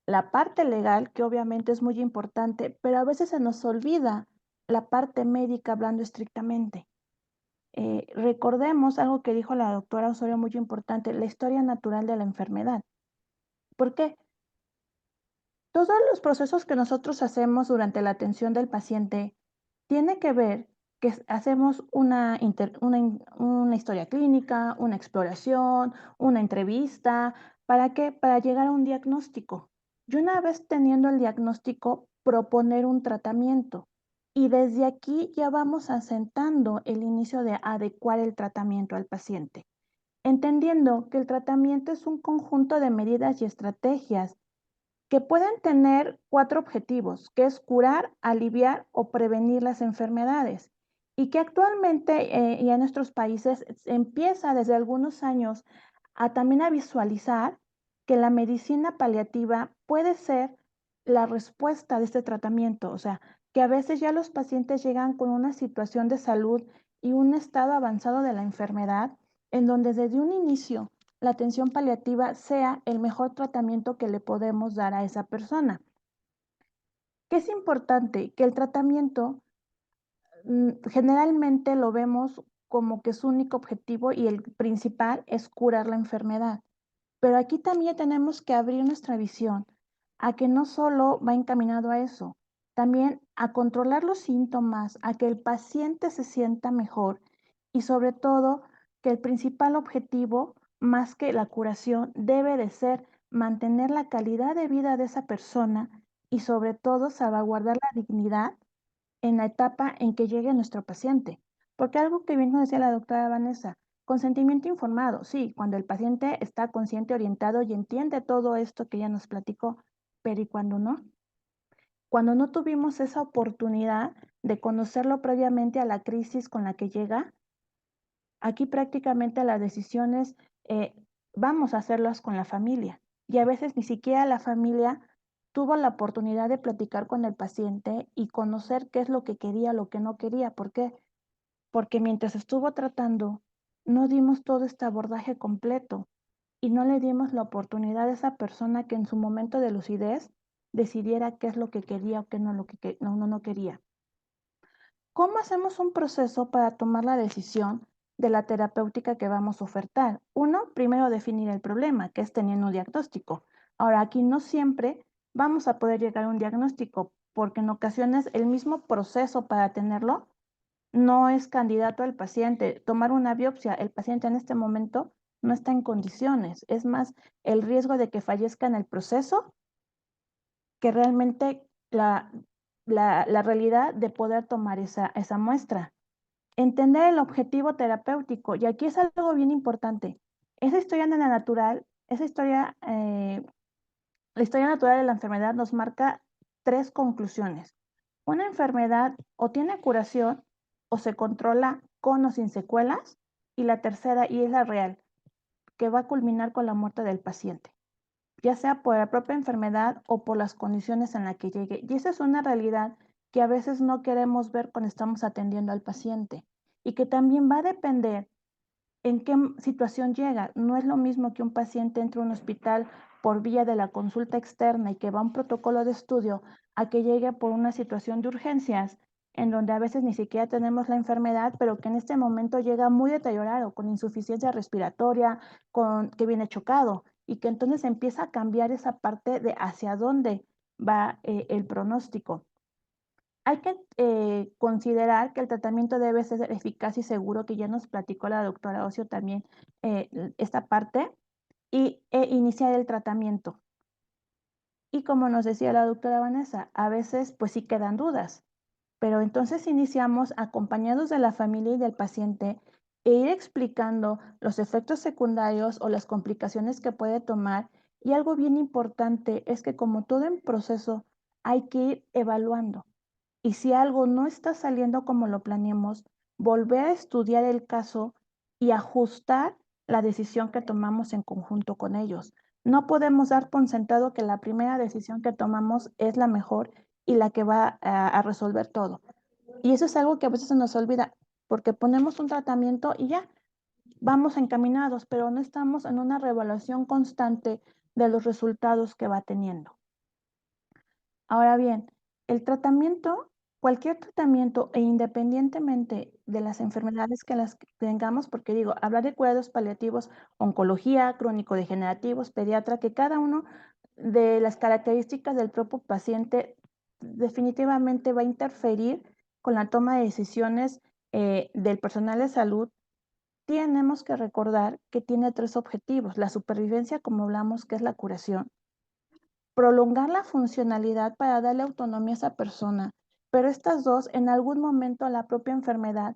La parte legal, que obviamente es muy importante, pero a veces se nos olvida la parte médica hablando estrictamente. Recordemos algo que dijo la doctora Osorio muy importante, la historia natural de la enfermedad. ¿Por qué? Todos los procesos que nosotros hacemos durante la atención del paciente tiene que ver que hacemos una historia clínica, una exploración, una entrevista. ¿Para qué? Para llegar a un diagnóstico. Y una vez teniendo el diagnóstico, proponer un tratamiento. Y desde aquí ya vamos asentando el inicio de adecuar el tratamiento al paciente, entendiendo que el tratamiento es un conjunto de medidas y estrategias que pueden tener 4 objetivos, que es curar, aliviar o prevenir las enfermedades. y que actualmente y en nuestros países se empieza desde algunos años también a visualizar que la medicina paliativa puede ser la respuesta de este tratamiento, o sea, que a veces ya los pacientes llegan con una situación de salud y un estado avanzado de la enfermedad, en donde desde un inicio la atención paliativa sea el mejor tratamiento que le podemos dar a esa persona. ¿Qué es importante? Que el tratamiento generalmente lo vemos como que su único objetivo y el principal es curar la enfermedad. Pero aquí también tenemos que abrir nuestra visión a que no solo va encaminado a eso, también a controlar los síntomas, a que el paciente se sienta mejor y sobre todo que el principal objetivo, más que la curación, debe de ser mantener la calidad de vida de esa persona y sobre todo salvaguardar la dignidad en la etapa en que llegue nuestro paciente. Porque algo que bien nos decía la doctora Vanessa, consentimiento informado, sí, cuando el paciente está consciente, orientado y entiende todo esto que ella nos platicó, pero ¿y cuando no? Cuando no tuvimos esa oportunidad de conocerlo previamente a la crisis con la que llega, aquí prácticamente las decisiones vamos a hacerlas con la familia y a veces ni siquiera la familia tuvo la oportunidad de platicar con el paciente y conocer qué es lo que quería, lo que no quería. ¿Por qué? Porque mientras estuvo tratando, no dimos todo este abordaje completo y no le dimos la oportunidad a esa persona que en su momento de lucidez decidiera qué es lo que quería o qué no, no quería. ¿Cómo hacemos un proceso para tomar la decisión de la terapéutica que vamos a ofertar? Uno, primero definir el problema, que es teniendo un diagnóstico. Ahora, aquí no siempre vamos a poder llegar a un diagnóstico, porque en ocasiones el mismo proceso para tenerlo no es candidato al paciente. Tomar una biopsia, el paciente en este momento no está en condiciones. Es más el riesgo de que fallezca en el proceso que realmente la realidad de poder tomar esa muestra. Entender el objetivo terapéutico, y aquí es algo bien importante. Esa historia natural, la historia natural de la enfermedad nos marca 3 conclusiones. Una enfermedad o tiene curación o se controla con o sin secuelas, y la tercera, y es la real, que va a culminar con la muerte del paciente, ya sea por la propia enfermedad o por las condiciones en las que llegue. Y esa es una realidad que a veces no queremos ver cuando estamos atendiendo al paciente y que también va a depender en qué situación llega. No es lo mismo que un paciente entre a un hospital por vía de la consulta externa y que va a un protocolo de estudio a que llegue por una situación de urgencias en donde a veces ni siquiera tenemos la enfermedad, pero que en este momento llega muy deteriorado, con insuficiencia respiratoria, que viene chocado, y que entonces empieza a cambiar esa parte de hacia dónde va el pronóstico. Hay que considerar que el tratamiento debe ser eficaz y seguro, que ya nos platicó la doctora Ocio también esta parte, y iniciar el tratamiento. Y como nos decía la doctora Vanessa, a veces pues sí quedan dudas, pero entonces iniciamos acompañados de la familia y del paciente e ir explicando los efectos secundarios o las complicaciones que puede tomar. Y algo bien importante es que como todo en proceso hay que ir evaluando. Y si algo no está saliendo como lo planeamos, volver a estudiar el caso y ajustar la decisión que tomamos en conjunto con ellos. No podemos dar por sentado que la primera decisión que tomamos es la mejor y la que va a resolver todo. Y eso es algo que a veces se nos olvida, porque ponemos un tratamiento y ya vamos encaminados, pero no estamos en una reevaluación constante de los resultados que va teniendo. Ahora bien, el tratamiento, cualquier tratamiento e independientemente de las enfermedades que las tengamos, porque digo, hablar de cuidados paliativos, oncología, crónico-degenerativos, pediatra, que cada uno de las características del propio paciente definitivamente va a interferir con la toma de decisiones del personal de salud. Tenemos que recordar que tiene 3 objetivos: la supervivencia, como hablamos, que es la curación; prolongar la funcionalidad para darle autonomía a esa persona, pero estas dos, en algún momento la propia enfermedad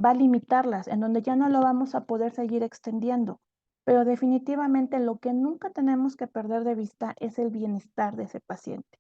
va a limitarlas, en donde ya no lo vamos a poder seguir extendiendo. Pero definitivamente lo que nunca tenemos que perder de vista es el bienestar de ese paciente.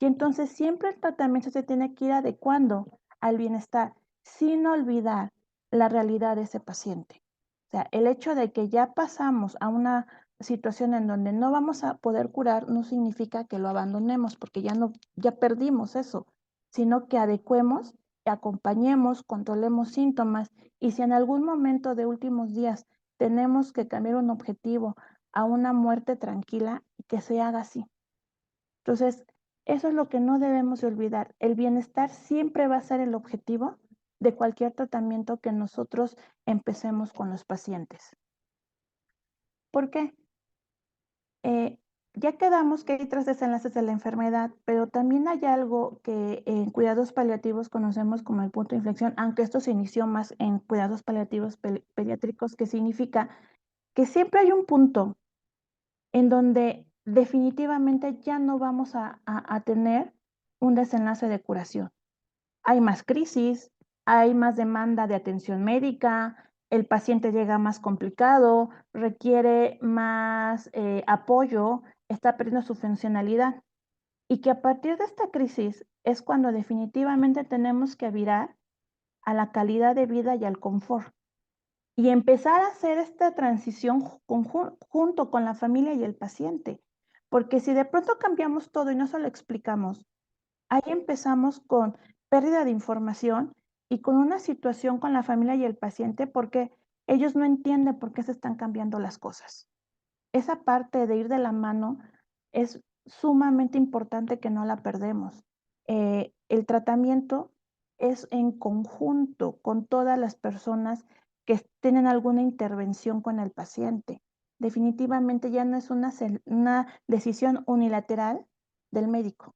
Y entonces siempre el tratamiento se tiene que ir adecuando al bienestar. sin olvidar la realidad de ese paciente. O sea, el hecho de que ya pasamos a una situación en donde no vamos a poder curar no significa que lo abandonemos, porque ya perdimos eso, sino que adecuemos, acompañemos, controlemos síntomas, y si en algún momento de últimos días tenemos que cambiar un objetivo a una muerte tranquila, que se haga así. Entonces, eso es lo que no debemos de olvidar. El bienestar siempre va a ser el objetivo de cualquier tratamiento que nosotros empecemos con los pacientes. ¿Por qué? Ya quedamos que hay 3 desenlaces de la enfermedad, pero también hay algo que en cuidados paliativos conocemos como el punto de inflexión, aunque esto se inició más en cuidados paliativos pediátricos, que significa que siempre hay un punto en donde definitivamente ya no vamos a tener un desenlace de curación. Hay más crisis, hay más demanda de atención médica, el paciente llega más complicado, requiere más apoyo, está perdiendo su funcionalidad. Y que a partir de esta crisis es cuando definitivamente tenemos que virar a la calidad de vida y al confort. Y empezar a hacer esta transición junto con la familia y el paciente. Porque si de pronto cambiamos todo y no se lo explicamos, ahí empezamos con pérdida de información y con una situación con la familia y el paciente porque ellos no entienden por qué se están cambiando las cosas. Esa parte de ir de la mano es sumamente importante que no la perdemos. El tratamiento es en conjunto con todas las personas que tienen alguna intervención con el paciente. Definitivamente ya no es una decisión unilateral del médico.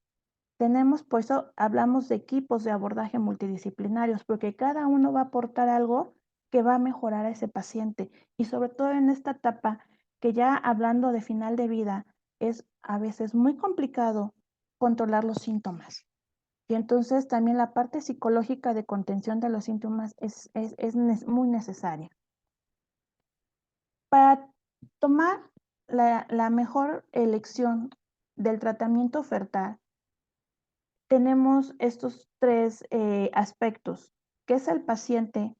Por eso hablamos de equipos de abordaje multidisciplinarios, porque cada uno va a aportar algo que va a mejorar a ese paciente. Y sobre todo en esta etapa, que ya hablando de final de vida, es a veces muy complicado controlar los síntomas. Y entonces también la parte psicológica de contención de los síntomas es muy necesaria. Para tomar la mejor elección del tratamiento ofertar, tenemos estos 3 aspectos, que es el paciente,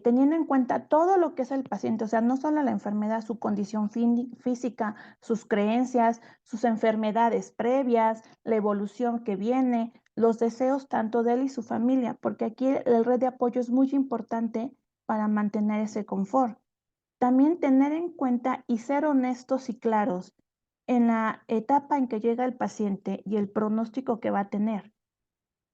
teniendo en cuenta todo lo que es el paciente, o sea, no solo la enfermedad, su condición física, sus creencias, sus enfermedades previas, la evolución que viene, los deseos tanto de él y su familia, porque aquí la red de apoyo es muy importante para mantener ese confort. También tener en cuenta y ser honestos y claros en la etapa en que llega el paciente y el pronóstico que va a tener,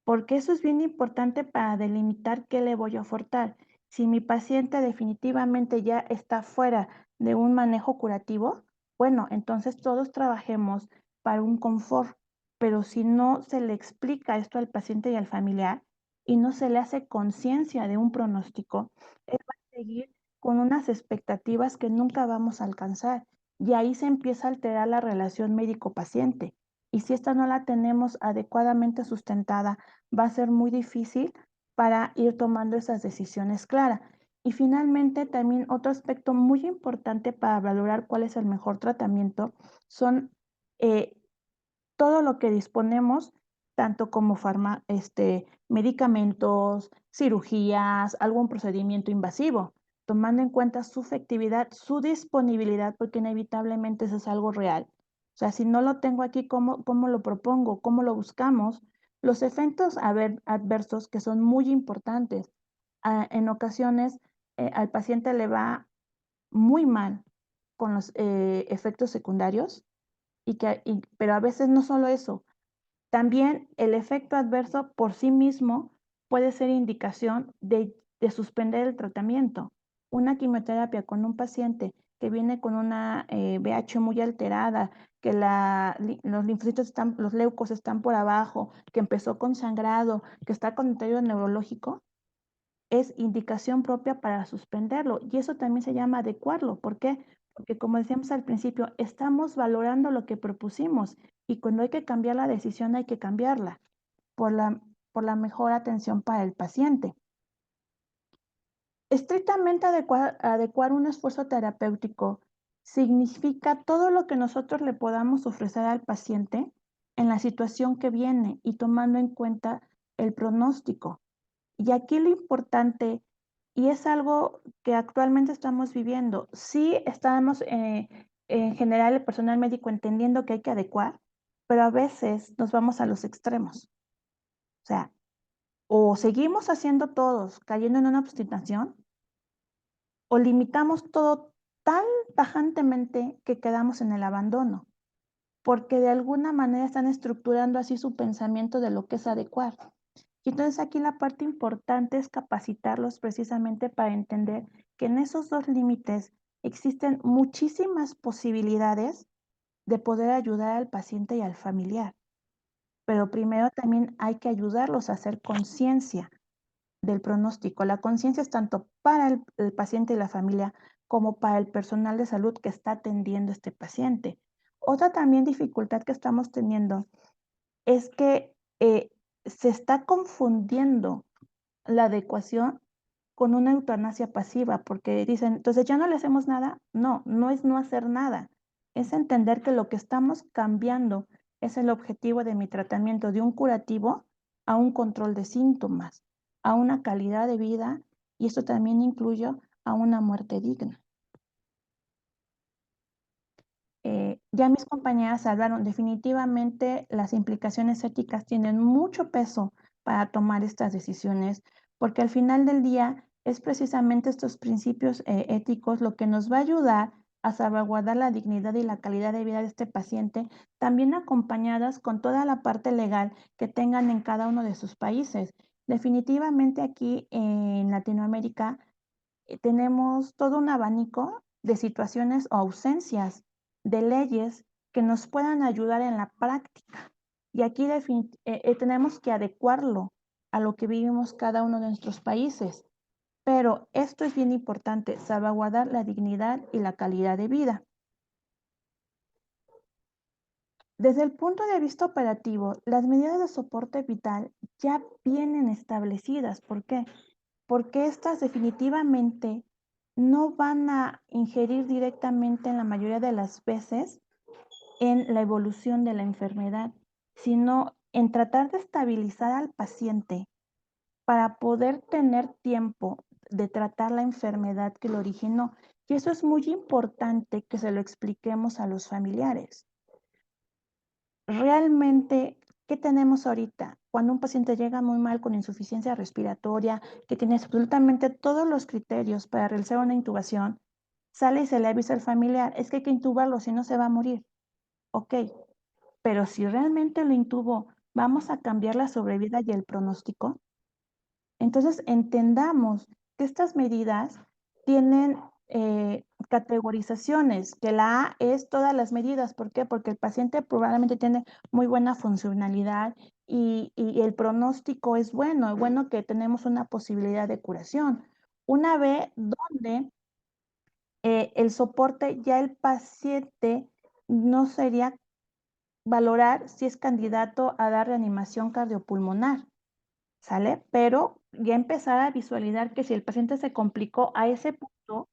porque eso es bien importante para delimitar qué le voy a ofertar. Si mi paciente definitivamente ya está fuera de un manejo curativo, bueno, entonces todos trabajemos para un confort, pero si no se le explica esto al paciente y al familiar y no se le hace conciencia de un pronóstico, él va a seguir con unas expectativas que nunca vamos a alcanzar y ahí se empieza a alterar la relación médico-paciente. Y si esta no la tenemos adecuadamente sustentada, va a ser muy difícil para ir tomando esas decisiones claras. Y finalmente, también otro aspecto muy importante para valorar cuál es el mejor tratamiento son todo lo que disponemos, tanto como medicamentos, cirugías, algún procedimiento invasivo, tomando en cuenta su efectividad, su disponibilidad, porque inevitablemente eso es algo real. O sea, si no lo tengo aquí, ¿cómo lo propongo? ¿Cómo lo buscamos? Los efectos adversos que son muy importantes. En ocasiones al paciente le va muy mal con los efectos secundarios, pero a veces no solo eso, también el efecto adverso por sí mismo puede ser indicación de suspender el tratamiento. Una quimioterapia con un paciente que viene con una BH muy alterada, que los linfocitos los leucos están por abajo, que empezó con sangrado, que está con deterioro neurológico, es indicación propia para suspenderlo. Y eso también se llama adecuarlo. ¿Por qué? Porque como decíamos al principio, estamos valorando lo que propusimos y cuando hay que cambiar la decisión hay que cambiarla por la mejor atención para el paciente. Estrictamente adecuar un esfuerzo terapéutico significa todo lo que nosotros le podamos ofrecer al paciente en la situación que viene y tomando en cuenta el pronóstico. Y aquí lo importante, y es algo que actualmente estamos viviendo, sí estamos en general el personal médico entendiendo que hay que adecuar, pero a veces nos vamos a los extremos. O sea, o seguimos haciendo todos cayendo en una obstinación, o limitamos todo tan tajantemente que quedamos en el abandono, porque de alguna manera están estructurando así su pensamiento de lo que es adecuar. Y entonces aquí la parte importante es capacitarlos precisamente para entender que en esos dos límites existen muchísimas posibilidades de poder ayudar al paciente y al familiar. Pero primero también hay que ayudarlos a hacer conciencia del pronóstico. La conciencia es tanto para el paciente y la familia como para el personal de salud que está atendiendo a este paciente. Otra también dificultad que estamos teniendo es que se está confundiendo la adecuación con una eutanasia pasiva, porque dicen, entonces ya no le hacemos nada. No, no es no hacer nada, es entender que lo que estamos cambiando es el objetivo de mi tratamiento de un curativo a un control de síntomas, a una calidad de vida, y esto también incluye a una muerte digna. Ya mis compañeras hablaron, definitivamente las implicaciones éticas tienen mucho peso para tomar estas decisiones, porque al final del día es precisamente estos principios éticos lo que nos va a ayudar a salvaguardar la dignidad y la calidad de vida de este paciente, también acompañadas con toda la parte legal que tengan en cada uno de sus países. Definitivamente aquí en Latinoamérica tenemos todo un abanico de situaciones o ausencias de leyes que nos puedan ayudar en la práctica. Y aquí tenemos que adecuarlo a lo que vivimos cada uno de nuestros países. Pero esto es bien importante, salvaguardar la dignidad y la calidad de vida. Desde el punto de vista operativo, las medidas de soporte vital ya vienen establecidas. ¿Por qué? Porque estas definitivamente no van a ingerir directamente en la mayoría de las veces en la evolución de la enfermedad, sino en tratar de estabilizar al paciente para poder tener tiempo de tratar la enfermedad que lo originó. Y eso es muy importante que se lo expliquemos a los familiares. Realmente, ¿qué tenemos ahorita? Cuando un paciente llega muy mal con insuficiencia respiratoria, que tiene absolutamente todos los criterios para realizar una intubación, sale y se le avisa al familiar, es que hay que intubarlo, si no se va a morir. Ok, pero si realmente lo intubó, ¿vamos a cambiar la sobrevida y el pronóstico? Entonces, entendamos que estas medidas tienen categorizaciones, que la A es todas las medidas. ¿Por qué? Porque el paciente probablemente tiene muy buena funcionalidad y el pronóstico es bueno que tenemos una posibilidad de curación. Una B donde el soporte ya el paciente no sería valorar si es candidato a dar reanimación cardiopulmonar. ¿Sale? Pero ya empezar a visualizar que si el paciente se complicó a ese punto,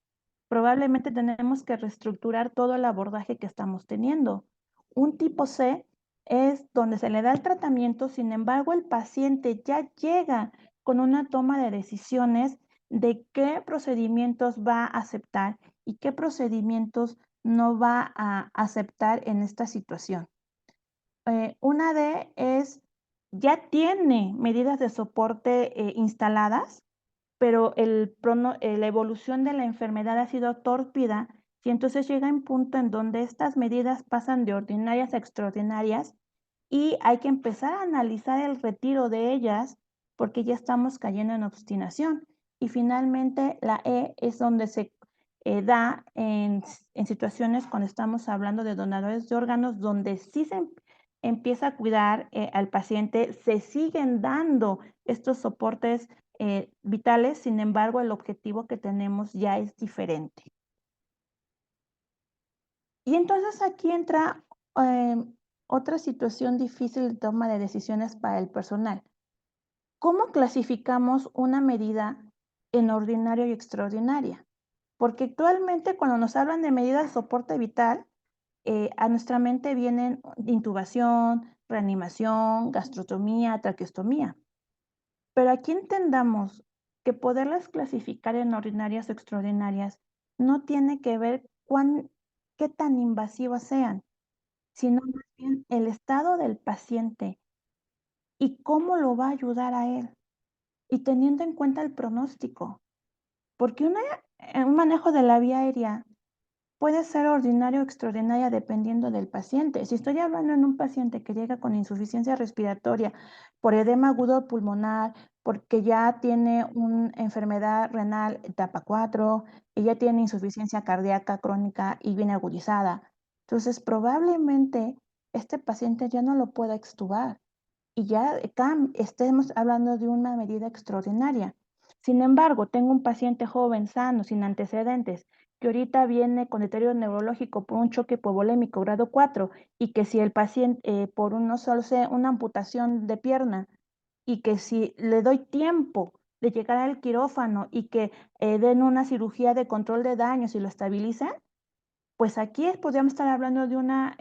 probablemente tenemos que reestructurar todo el abordaje que estamos teniendo. Un tipo C es donde se le da el tratamiento, sin embargo, el paciente ya llega con una toma de decisiones de qué procedimientos va a aceptar y qué procedimientos no va a aceptar en esta situación. Una D es, ya tiene medidas de soporte instaladas, pero la evolución de la enfermedad ha sido tórpida y entonces llega un punto en donde estas medidas pasan de ordinarias a extraordinarias y hay que empezar a analizar el retiro de ellas porque ya estamos cayendo en obstinación. Y finalmente la E es donde se da en situaciones cuando estamos hablando de donadores de órganos, donde sí se empieza a cuidar al paciente, se siguen dando estos soportes vitales, sin embargo, el objetivo que tenemos ya es diferente. Y entonces aquí entra otra situación difícil de toma de decisiones para el personal. ¿Cómo clasificamos una medida en ordinario y extraordinaria? Porque actualmente cuando nos hablan de medidas de soporte vital, a nuestra mente vienen intubación, reanimación, gastrotomía, traqueostomía. Pero aquí entendamos que poderlas clasificar en ordinarias o extraordinarias no tiene que ver qué tan invasivas sean, sino más bien el estado del paciente y cómo lo va a ayudar a él, y teniendo en cuenta el pronóstico. Porque un manejo de la vía aérea puede ser ordinario o extraordinaria dependiendo del paciente. Si estoy hablando en un paciente que llega con insuficiencia respiratoria por edema agudo pulmonar, porque ya tiene una enfermedad renal etapa 4, y ya tiene insuficiencia cardíaca crónica y viene agudizada, entonces probablemente este paciente ya no lo pueda extubar y ya estemos hablando de una medida extraordinaria. Sin embargo, tengo un paciente joven, sano, sin antecedentes, que ahorita viene con deterioro neurológico por un choque hipovolémico grado 4 y que si el paciente, por no solo sé, una amputación de pierna, y que si le doy tiempo de llegar al quirófano y que den una cirugía de control de daños y lo estabilizan, pues aquí podríamos estar hablando de una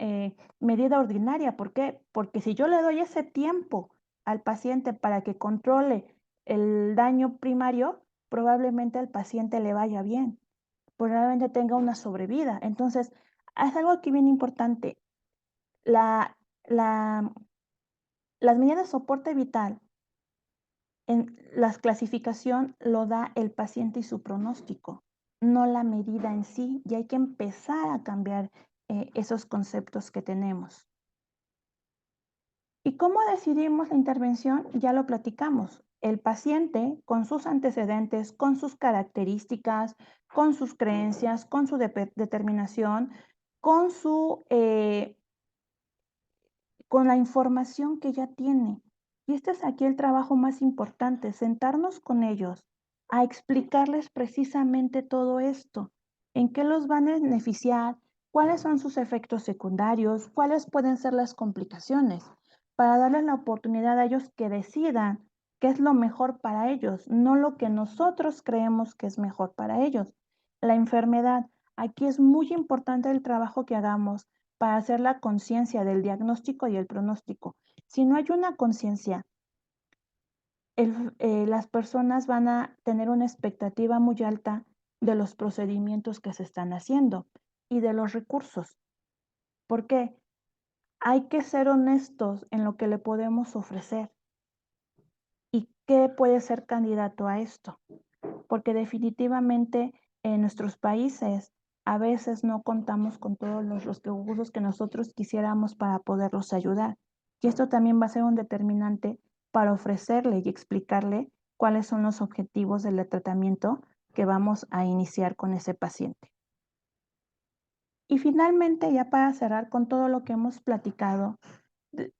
medida ordinaria. ¿Por qué? Porque si yo le doy ese tiempo al paciente para que controle el daño primario, probablemente al paciente le vaya bien, probablemente tenga una sobrevida. Entonces, es algo aquí bien importante. La, la, las medidas de soporte vital, en la clasificación lo da el paciente y su pronóstico, no la medida en sí, y hay que empezar a cambiar esos conceptos que tenemos. ¿Y cómo decidimos la intervención? Ya lo platicamos. El paciente, con sus antecedentes, con sus características, con sus creencias, con su determinación, con con la información que ya tiene. Y este es aquí el trabajo más importante, sentarnos con ellos a explicarles precisamente todo esto, en qué los van a beneficiar, cuáles son sus efectos secundarios, cuáles pueden ser las complicaciones, para darles la oportunidad a ellos que decidan qué es lo mejor para ellos, no lo que nosotros creemos que es mejor para ellos. La enfermedad, aquí es muy importante el trabajo que hagamos para hacer la conciencia del diagnóstico y el pronóstico. Si no hay una conciencia, las personas van a tener una expectativa muy alta de los procedimientos que se están haciendo y de los recursos. ¿Por qué? Hay que ser honestos en lo que le podemos ofrecer y qué puede ser candidato a esto, porque definitivamente en nuestros países a veces no contamos con todos los recursos que nosotros quisiéramos para poderlos ayudar. Y esto también va a ser un determinante para ofrecerle y explicarle cuáles son los objetivos del tratamiento que vamos a iniciar con ese paciente. Y finalmente, ya para cerrar con todo lo que hemos platicado,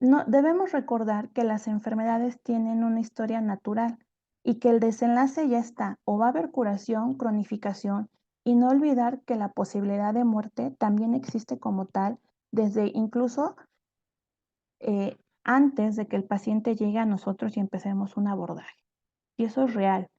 no, debemos recordar que las enfermedades tienen una historia natural y que el desenlace ya está, o va a haber curación, cronificación, y no olvidar que la posibilidad de muerte también existe como tal, desde incluso antes de que el paciente llegue a nosotros y empecemos un abordaje. Y eso es real,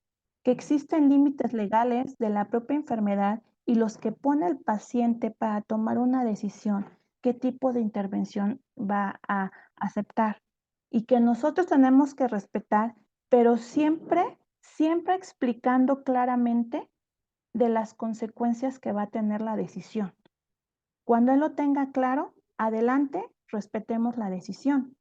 que existen límites legales de la propia enfermedad y los que pone el paciente para tomar una decisión, qué tipo de intervención va a aceptar y que nosotros tenemos que respetar, pero siempre, siempre explicando claramente de las consecuencias que va a tener la decisión. Cuando él lo tenga claro, adelante, respetemos la decisión.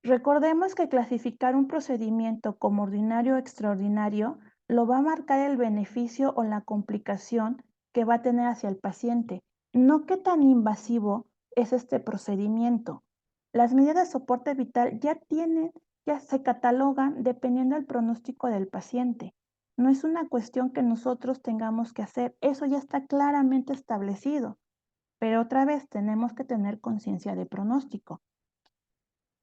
Recordemos que clasificar un procedimiento como ordinario o extraordinario lo va a marcar el beneficio o la complicación que va a tener hacia el paciente, no qué tan invasivo es este procedimiento. Las medidas de soporte vital ya se catalogan dependiendo del pronóstico del paciente. No es una cuestión que nosotros tengamos que hacer, eso ya está claramente establecido, pero otra vez tenemos que tener conciencia de pronóstico.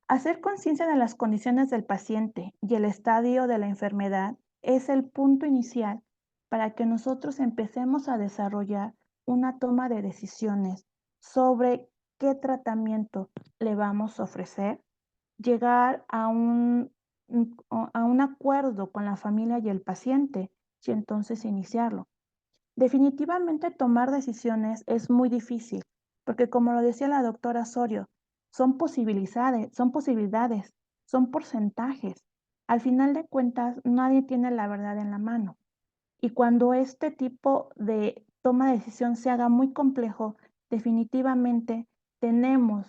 Hacer conciencia de las condiciones del paciente y el estadio de la enfermedad es el punto inicial para que nosotros empecemos a desarrollar una toma de decisiones sobre qué tratamiento le vamos a ofrecer, llegar a un acuerdo con la familia y el paciente y entonces iniciarlo. Definitivamente tomar decisiones es muy difícil, porque como lo decía la doctora Sorio, son posibilidades, son porcentajes. al final de cuentas nadie tiene la verdad en la mano. Y cuando este tipo de toma de decisión se haga muy complejo, definitivamente tenemos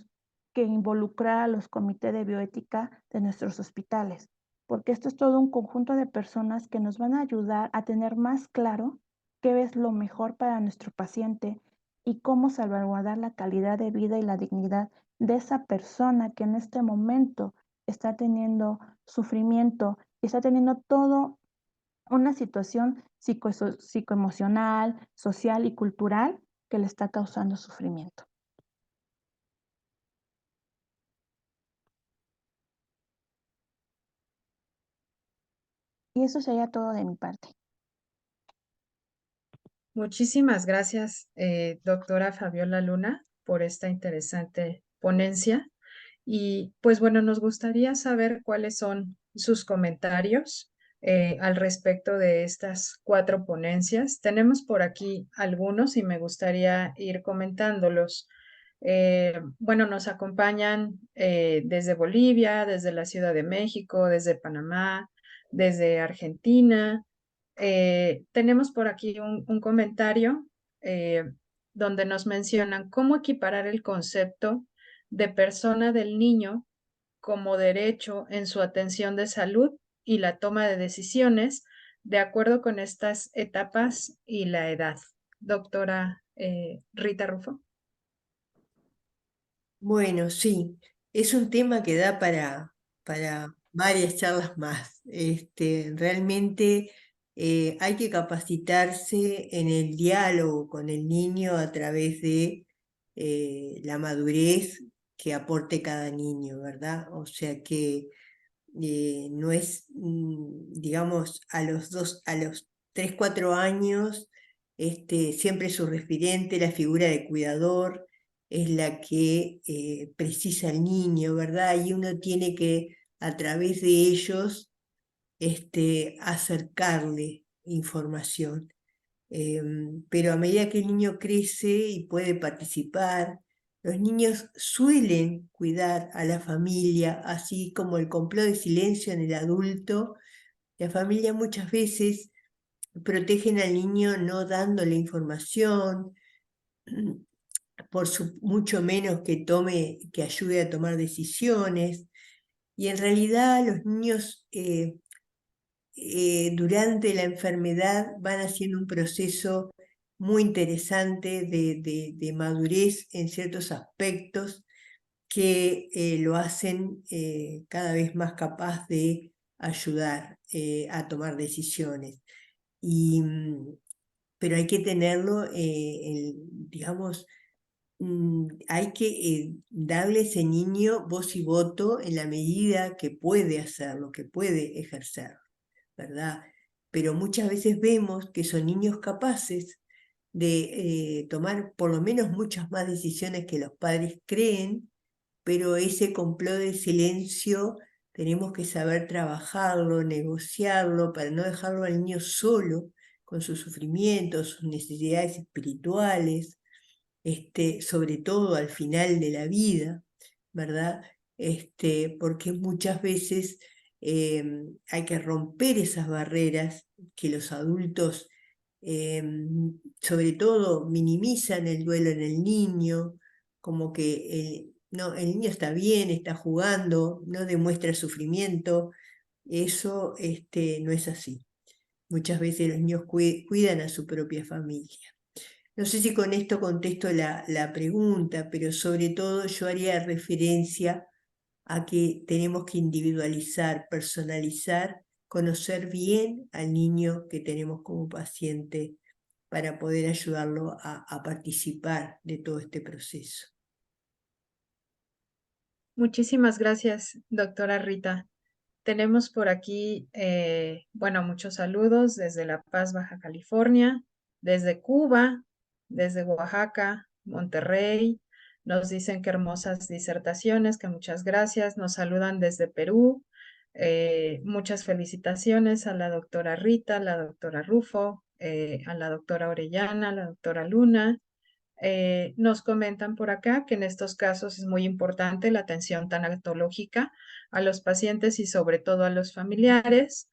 que involucrar a los comités de bioética de nuestros hospitales, porque esto es todo un conjunto de personas que nos van a ayudar a tener más claro qué es lo mejor para nuestro paciente y cómo salvaguardar la calidad de vida y la dignidad de esa persona que en este momento está teniendo sufrimiento y está teniendo todo una situación psicoemocional, social y cultural que le está causando sufrimiento. Y eso sería todo de mi parte. Muchísimas gracias, doctora Fabiola Luna, por esta interesante ponencia. Y pues bueno, nos gustaría saber cuáles son sus comentarios al respecto de estas 4 ponencias. Tenemos por aquí algunos y me gustaría ir comentándolos. Bueno, nos acompañan desde Bolivia, desde la Ciudad de México, desde Panamá, desde Argentina. Tenemos por aquí un comentario eh, donde nos mencionan cómo equiparar el concepto de persona del niño como derecho en su atención de salud y la toma de decisiones de acuerdo con estas etapas y la edad. Doctora Rita Rufo. Bueno, sí, es un tema que da para varias charlas más. Realmente hay que capacitarse en el diálogo con el niño a través de la madurez que aporte cada niño, ¿verdad? O sea que no es, digamos, a los 3, 4 años, siempre su referente, la figura de cuidador, es la que precisa el niño, ¿verdad? Y uno tiene que, a través de ellos, acercarle información. Pero a medida que el niño crece y puede participar, los niños suelen cuidar a la familia, así como el complot de silencio en el adulto. La familia muchas veces protegen al niño no dándole información, mucho menos que ayude a tomar decisiones. Y en realidad los niños durante la enfermedad van haciendo un proceso muy interesante de madurez en ciertos aspectos que lo hacen cada vez más capaz de ayudar a tomar decisiones. Pero hay que tenerlo, digamos, hay que darle a ese niño voz y voto en la medida que puede hacerlo, que puede ejercer, ¿verdad? Pero muchas veces vemos que son niños capaces de tomar por lo menos muchas más decisiones que los padres creen, pero ese complot de silencio tenemos que saber trabajarlo, negociarlo, para no dejarlo al niño solo con sus sufrimientos, sus necesidades espirituales, sobre todo al final de la vida, ¿verdad? Porque muchas veces hay que romper esas barreras que los adultos, sobre todo, minimizan el duelo en el niño, como que no, el niño está bien, está jugando, no demuestra sufrimiento. Eso no es así. Muchas veces los niños cuidan a su propia familia. No sé si con esto contesto la pregunta, pero sobre todo yo haría referencia a que tenemos que individualizar, personalizar, conocer bien al niño que tenemos como paciente para poder ayudarlo a participar de todo este proceso. Muchísimas gracias, doctora Rita. Tenemos por aquí, bueno, muchos saludos desde La Paz, Baja California, desde Cuba, desde Oaxaca, Monterrey. Nos dicen que hermosas disertaciones, que muchas gracias. Nos saludan desde Perú. Muchas felicitaciones a la doctora Rita, a la doctora Rufo, a la doctora Orellana, a la doctora Luna. Nos comentan por acá que en estos casos es muy importante la atención tanatológica a los pacientes y sobre todo a los familiares.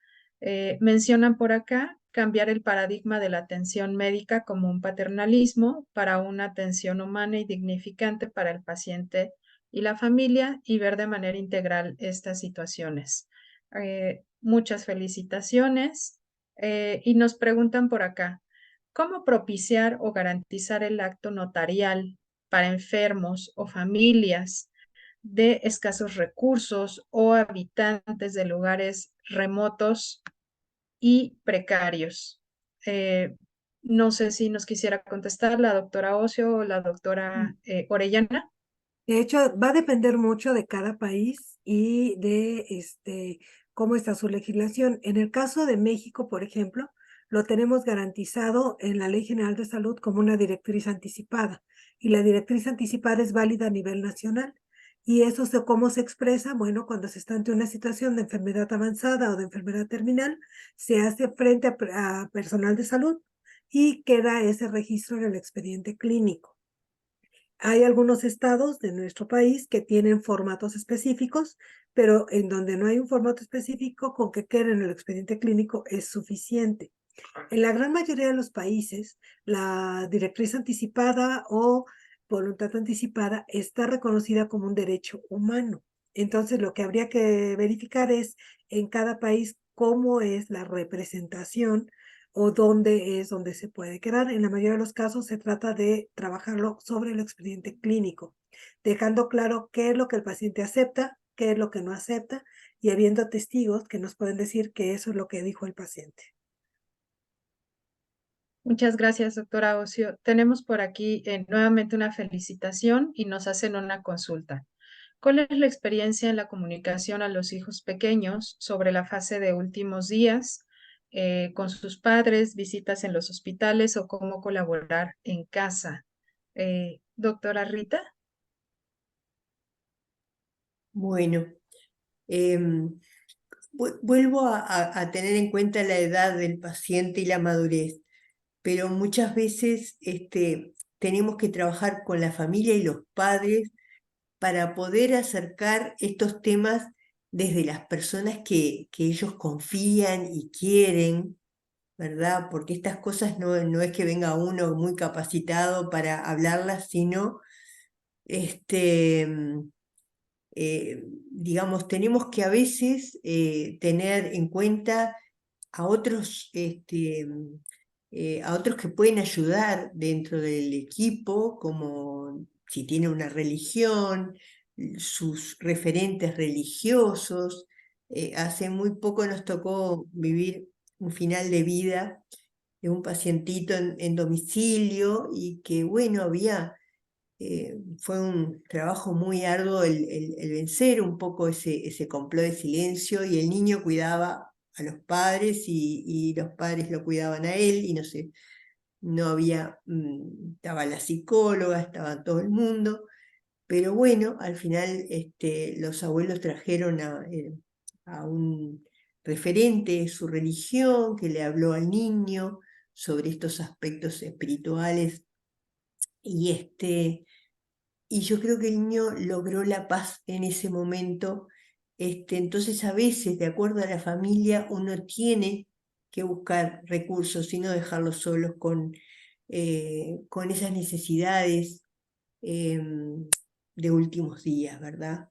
Mencionan por acá cambiar el paradigma de la atención médica como un paternalismo para una atención humana y dignificante para el paciente y la familia y ver de manera integral estas situaciones. Muchas felicitaciones. Y nos preguntan por acá, ¿cómo propiciar o garantizar el acto notarial para enfermos o familias de escasos recursos o habitantes de lugares remotos y precarios? No sé si nos quisiera contestar la doctora Ocio o la doctora Orellana. De hecho, va a depender mucho de cada país y de cómo está su legislación. En el caso de México, por ejemplo, lo tenemos garantizado en la Ley General de Salud como una directriz anticipada. Y la directriz anticipada es válida a nivel nacional. ¿Y eso cómo se expresa? Bueno, cuando se está ante una situación de enfermedad avanzada o de enfermedad terminal, se hace frente a personal de salud y queda ese registro en el expediente clínico. Hay algunos estados de nuestro país que tienen formatos específicos, pero en donde no hay un formato específico, con que quede en el expediente clínico es suficiente. En la gran mayoría de los países, la directriz anticipada o voluntad anticipada está reconocida como un derecho humano. Entonces, lo que habría que verificar es en cada país cómo es la representación o dónde es donde se puede quedar. En la mayoría de los casos se trata de trabajarlo sobre el expediente clínico, dejando claro qué es lo que el paciente acepta, qué es lo que no acepta, y habiendo testigos que nos pueden decir que eso es lo que dijo el paciente. Muchas gracias, doctora Ocio. Tenemos por aquí nuevamente una felicitación y nos hacen una consulta. ¿Cuál es la experiencia en la comunicación a los hijos pequeños sobre la fase de últimos días con sus padres, visitas en los hospitales o cómo colaborar en casa? Doctora Rita. Bueno, vuelvo a tener en cuenta la edad del paciente y la madurez, pero muchas veces tenemos que trabajar con la familia y los padres para poder acercar estos temas desde las personas que ellos confían y quieren, ¿verdad? Porque estas cosas no es que venga uno muy capacitado para hablarlas, sino digamos, tenemos que a veces tener en cuenta a otros, a otros que pueden ayudar dentro del equipo, como si tiene una religión, sus referentes religiosos. Hace muy poco nos tocó vivir un final de vida de un pacientito en domicilio y que, bueno, fue un trabajo muy arduo el vencer un poco ese complot de silencio, y el niño cuidaba a los padres y los padres lo cuidaban a él, y no sé, no había, estaba la psicóloga, estaba todo el mundo, pero bueno, al final los abuelos trajeron a un referente de su religión que le habló al niño sobre estos aspectos espirituales, y yo creo que el niño logró la paz en ese momento. Entonces, a veces, de acuerdo a la familia, uno tiene que buscar recursos y no dejarlos solos con esas necesidades de últimos días, ¿verdad?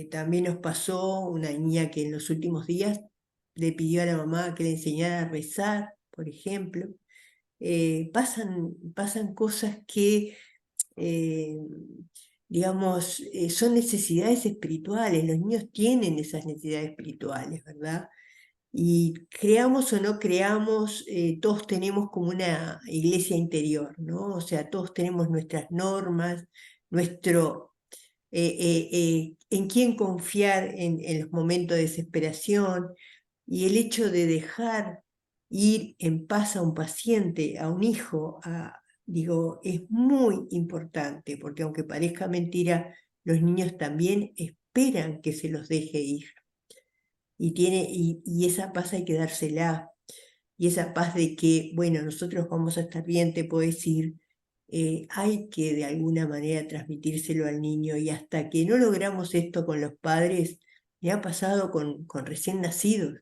También nos pasó una niña que en los últimos días le pidió a la mamá que le enseñara a rezar, por ejemplo. Pasan cosas que digamos, son necesidades espirituales. Los niños tienen esas necesidades espirituales, ¿verdad? Y creamos o no creamos, todos tenemos como una iglesia interior, ¿no? O sea, todos tenemos nuestras normas, en quién confiar en los momentos de desesperación, y el hecho de dejar ir en paz a un paciente, a un hijo, digo, es muy importante, porque aunque parezca mentira, los niños también esperan que se los deje ir. Y esa paz hay que dársela, y esa paz de que, bueno, nosotros vamos a estar bien, te puedo decir, hay que de alguna manera transmitírselo al niño, y hasta que no logramos esto con los padres, me ha pasado con recién nacidos.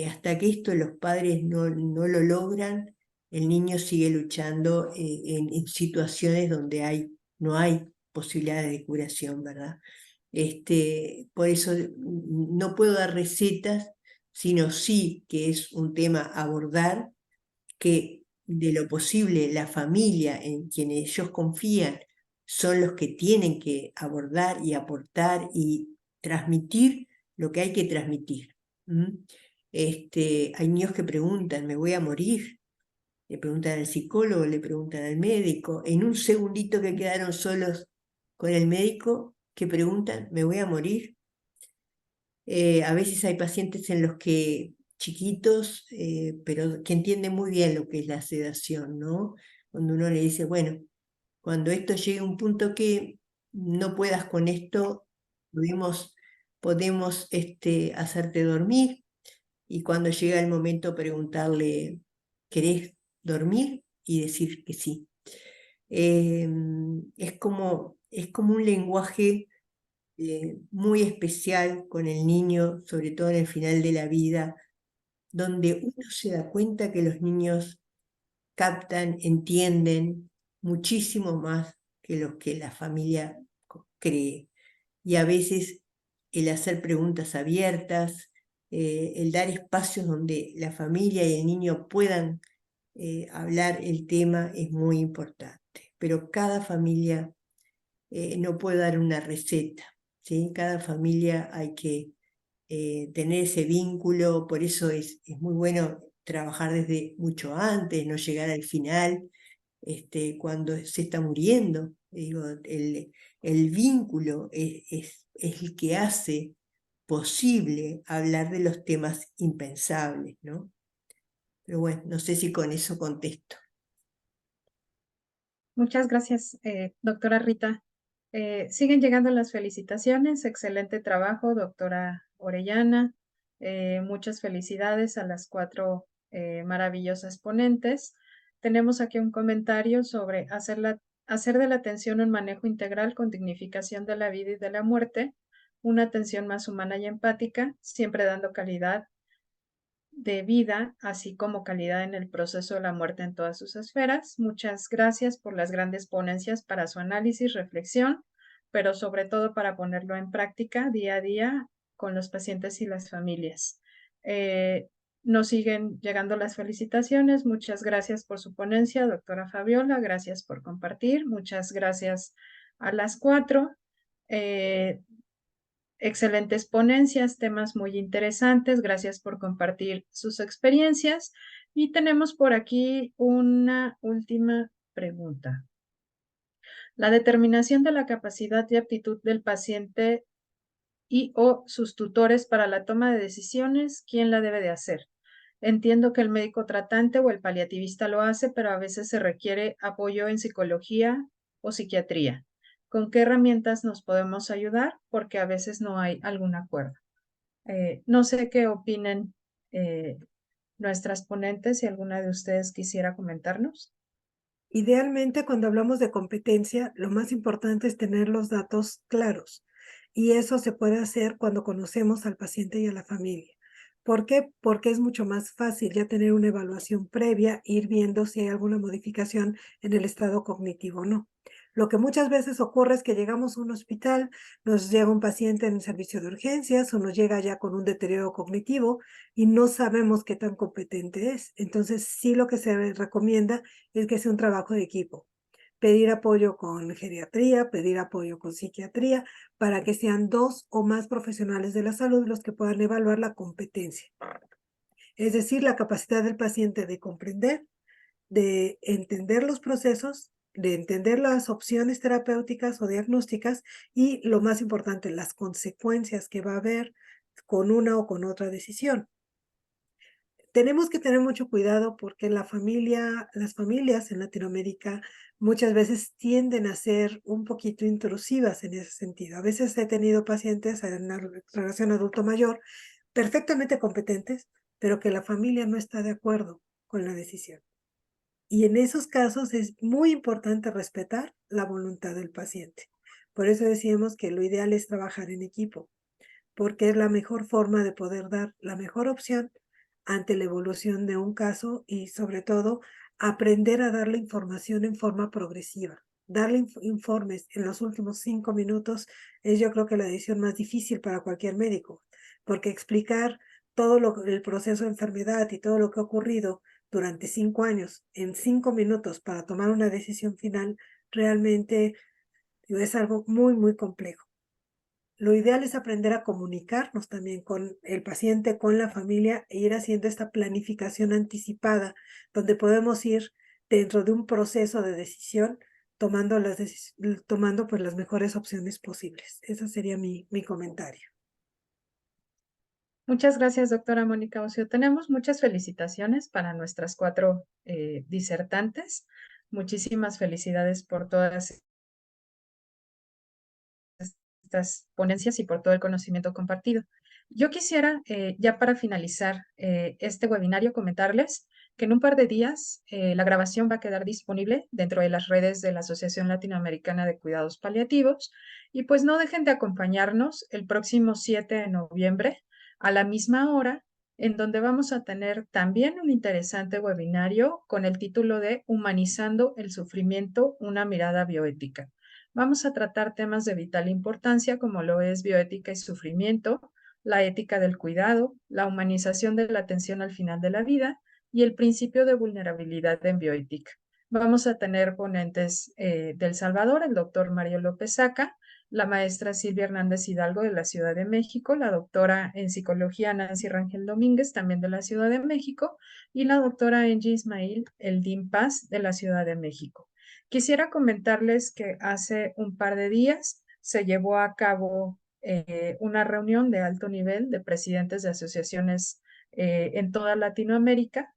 Hasta que esto los padres no lo logran, el niño sigue luchando en situaciones donde no hay posibilidades de curación, ¿verdad? Por eso no puedo dar recetas, sino sí que es un tema a abordar, que de lo posible la familia en quienes ellos confían son los que tienen que abordar y aportar y transmitir lo que hay que transmitir. Hay niños que preguntan, ¿me voy a morir? Le preguntan al psicólogo, le preguntan al médico. En un segundito que quedaron solos con el médico, que preguntan, ¿me voy a morir? A veces hay pacientes en los que chiquitos, pero que entienden muy bien lo que es la sedación, ¿no? Cuando uno le dice, bueno, cuando esto llegue a un punto que no puedas con esto, podemos hacerte dormir, y cuando llega el momento preguntarle, ¿querés dormir? Y decir que sí. Es como un lenguaje muy especial con el niño, sobre todo en el final de la vida, donde uno se da cuenta que los niños captan, entienden muchísimo más que lo que la familia cree. Y a veces el hacer preguntas abiertas, el dar espacios donde la familia y el niño puedan hablar el tema es muy importante. Pero cada familia no puede dar una receta, ¿sí? Cada familia hay que tener ese vínculo, por eso es muy bueno trabajar desde mucho antes, no llegar al final, cuando se está muriendo. Digo, el vínculo es el que hace posible hablar de los temas impensables, ¿no? Pero bueno, no sé si con eso contesto. Muchas gracias, doctora Rita. Siguen llegando las felicitaciones. Excelente trabajo, doctora Orellana. Muchas felicidades a las 4 maravillosas ponentes. Tenemos aquí un comentario sobre hacer de la atención un manejo integral con dignificación de la vida y de la muerte, una atención más humana y empática, siempre dando calidad de vida, así como calidad en el proceso de la muerte en todas sus esferas. Muchas gracias por las grandes ponencias para su análisis, reflexión, pero sobre todo para ponerlo en práctica día a día con los pacientes y las familias. Nos siguen llegando las felicitaciones. Muchas gracias por su ponencia, doctora Fabiola. Gracias por compartir. Muchas gracias a las 4. Excelentes ponencias, temas muy interesantes. Gracias por compartir sus experiencias. Y tenemos por aquí una última pregunta. La determinación de la capacidad y aptitud del paciente y o sus tutores para la toma de decisiones, ¿quién la debe de hacer? Entiendo que el médico tratante o el paliativista lo hace, pero a veces se requiere apoyo en psicología o psiquiatría. ¿Con qué herramientas nos podemos ayudar? Porque a veces no hay algún acuerdo. No sé qué opinen nuestras ponentes, si alguna de ustedes quisiera comentarnos. Idealmente, cuando hablamos de competencia, lo más importante es tener los datos claros. Y eso se puede hacer cuando conocemos al paciente y a la familia. ¿Por qué? Porque es mucho más fácil ya tener una evaluación previa, ir viendo si hay alguna modificación en el estado cognitivo o no. Lo que muchas veces ocurre es que llegamos a un hospital, nos llega un paciente en el servicio de urgencias o nos llega ya con un deterioro cognitivo y no sabemos qué tan competente es. Entonces, sí, lo que se recomienda es que sea un trabajo de equipo. Pedir apoyo con geriatría, pedir apoyo con psiquiatría, para que sean 2 o más profesionales de la salud los que puedan evaluar la competencia. Es decir, la capacidad del paciente de comprender, de entender los procesos, de entender las opciones terapéuticas o diagnósticas y, lo más importante, las consecuencias que va a haber con una o con otra decisión. Tenemos que tener mucho cuidado porque las familias en Latinoamérica muchas veces tienden a ser un poquito intrusivas en ese sentido. A veces he tenido pacientes en la relación adulto mayor perfectamente competentes, pero que la familia no está de acuerdo con la decisión. Y en esos casos es muy importante respetar la voluntad del paciente. Por eso decíamos que lo ideal es trabajar en equipo. porque es la mejor forma de poder dar la mejor opción ante la evolución de un caso y sobre todo aprender a darle información en forma progresiva. Darle informes en los últimos 5 minutos es yo creo que la decisión más difícil para cualquier médico, porque explicar todo el proceso de enfermedad y todo lo que ha ocurrido durante 5 años en 5 minutos para tomar una decisión final realmente es algo muy, muy complejo. Lo ideal es aprender a comunicarnos también con el paciente, con la familia e ir haciendo esta planificación anticipada, donde podemos ir dentro de un proceso de decisión tomando pues las mejores opciones posibles. Ese sería mi comentario. Muchas gracias, doctora Mónica Ocio. Tenemos muchas felicitaciones para nuestras 4 disertantes. Muchísimas felicidades por todas estas ponencias y por todo el conocimiento compartido. Yo quisiera, ya para finalizar este webinario, comentarles que en un par de días la grabación va a quedar disponible dentro de las redes de la Asociación Latinoamericana de Cuidados Paliativos y pues no dejen de acompañarnos el próximo 7 de noviembre a la misma hora, en donde vamos a tener también un interesante webinario con el título de Humanizando el Sufrimiento, una mirada bioética. Vamos a tratar temas de vital importancia como lo es bioética y sufrimiento, la ética del cuidado, la humanización de la atención al final de la vida y el principio de vulnerabilidad en bioética. Vamos a tener ponentes del Salvador, el doctor Mario López Saca, la maestra Silvia Hernández Hidalgo de la Ciudad de México, la doctora en psicología Nancy Rangel Domínguez, también de la Ciudad de México, y la doctora Angie Ismail Eldin Paz de la Ciudad de México. Quisiera comentarles que hace un par de días se llevó a cabo una reunión de alto nivel de presidentes de asociaciones en toda Latinoamérica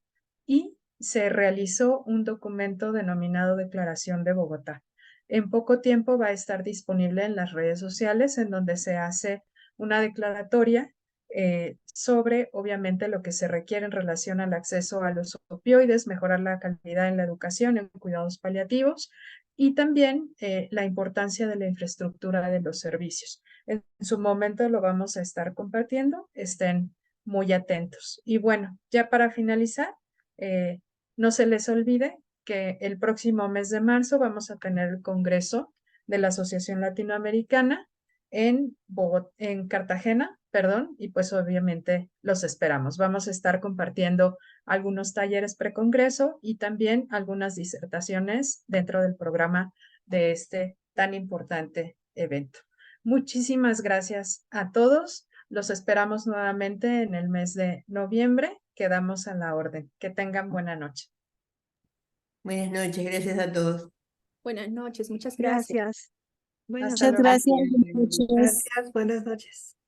y se realizó un documento denominado Declaración de Bogotá. En poco tiempo va a estar disponible en las redes sociales en donde se hace una declaratoria sobre, obviamente, lo que se requiere en relación al acceso a los opioides, mejorar la calidad en la educación, en cuidados paliativos y también la importancia de la infraestructura de los servicios. En su momento lo vamos a estar compartiendo, estén muy atentos. Y bueno, ya para finalizar, no se les olvide que el próximo mes de marzo vamos a tener el Congreso de la Asociación Latinoamericana en Cartagena, perdón, y pues obviamente los esperamos. Vamos a estar compartiendo algunos talleres precongreso y también algunas disertaciones dentro del programa de este tan importante evento. Muchísimas gracias a todos. Los esperamos nuevamente en el mes de noviembre. Quedamos a la orden. Que tengan buena noche. Buenas noches, gracias a todos. Buenas noches, muchas gracias. Gracias. Buenas Hasta Muchas luego. gracias, buenas noches. Gracias, buenas noches.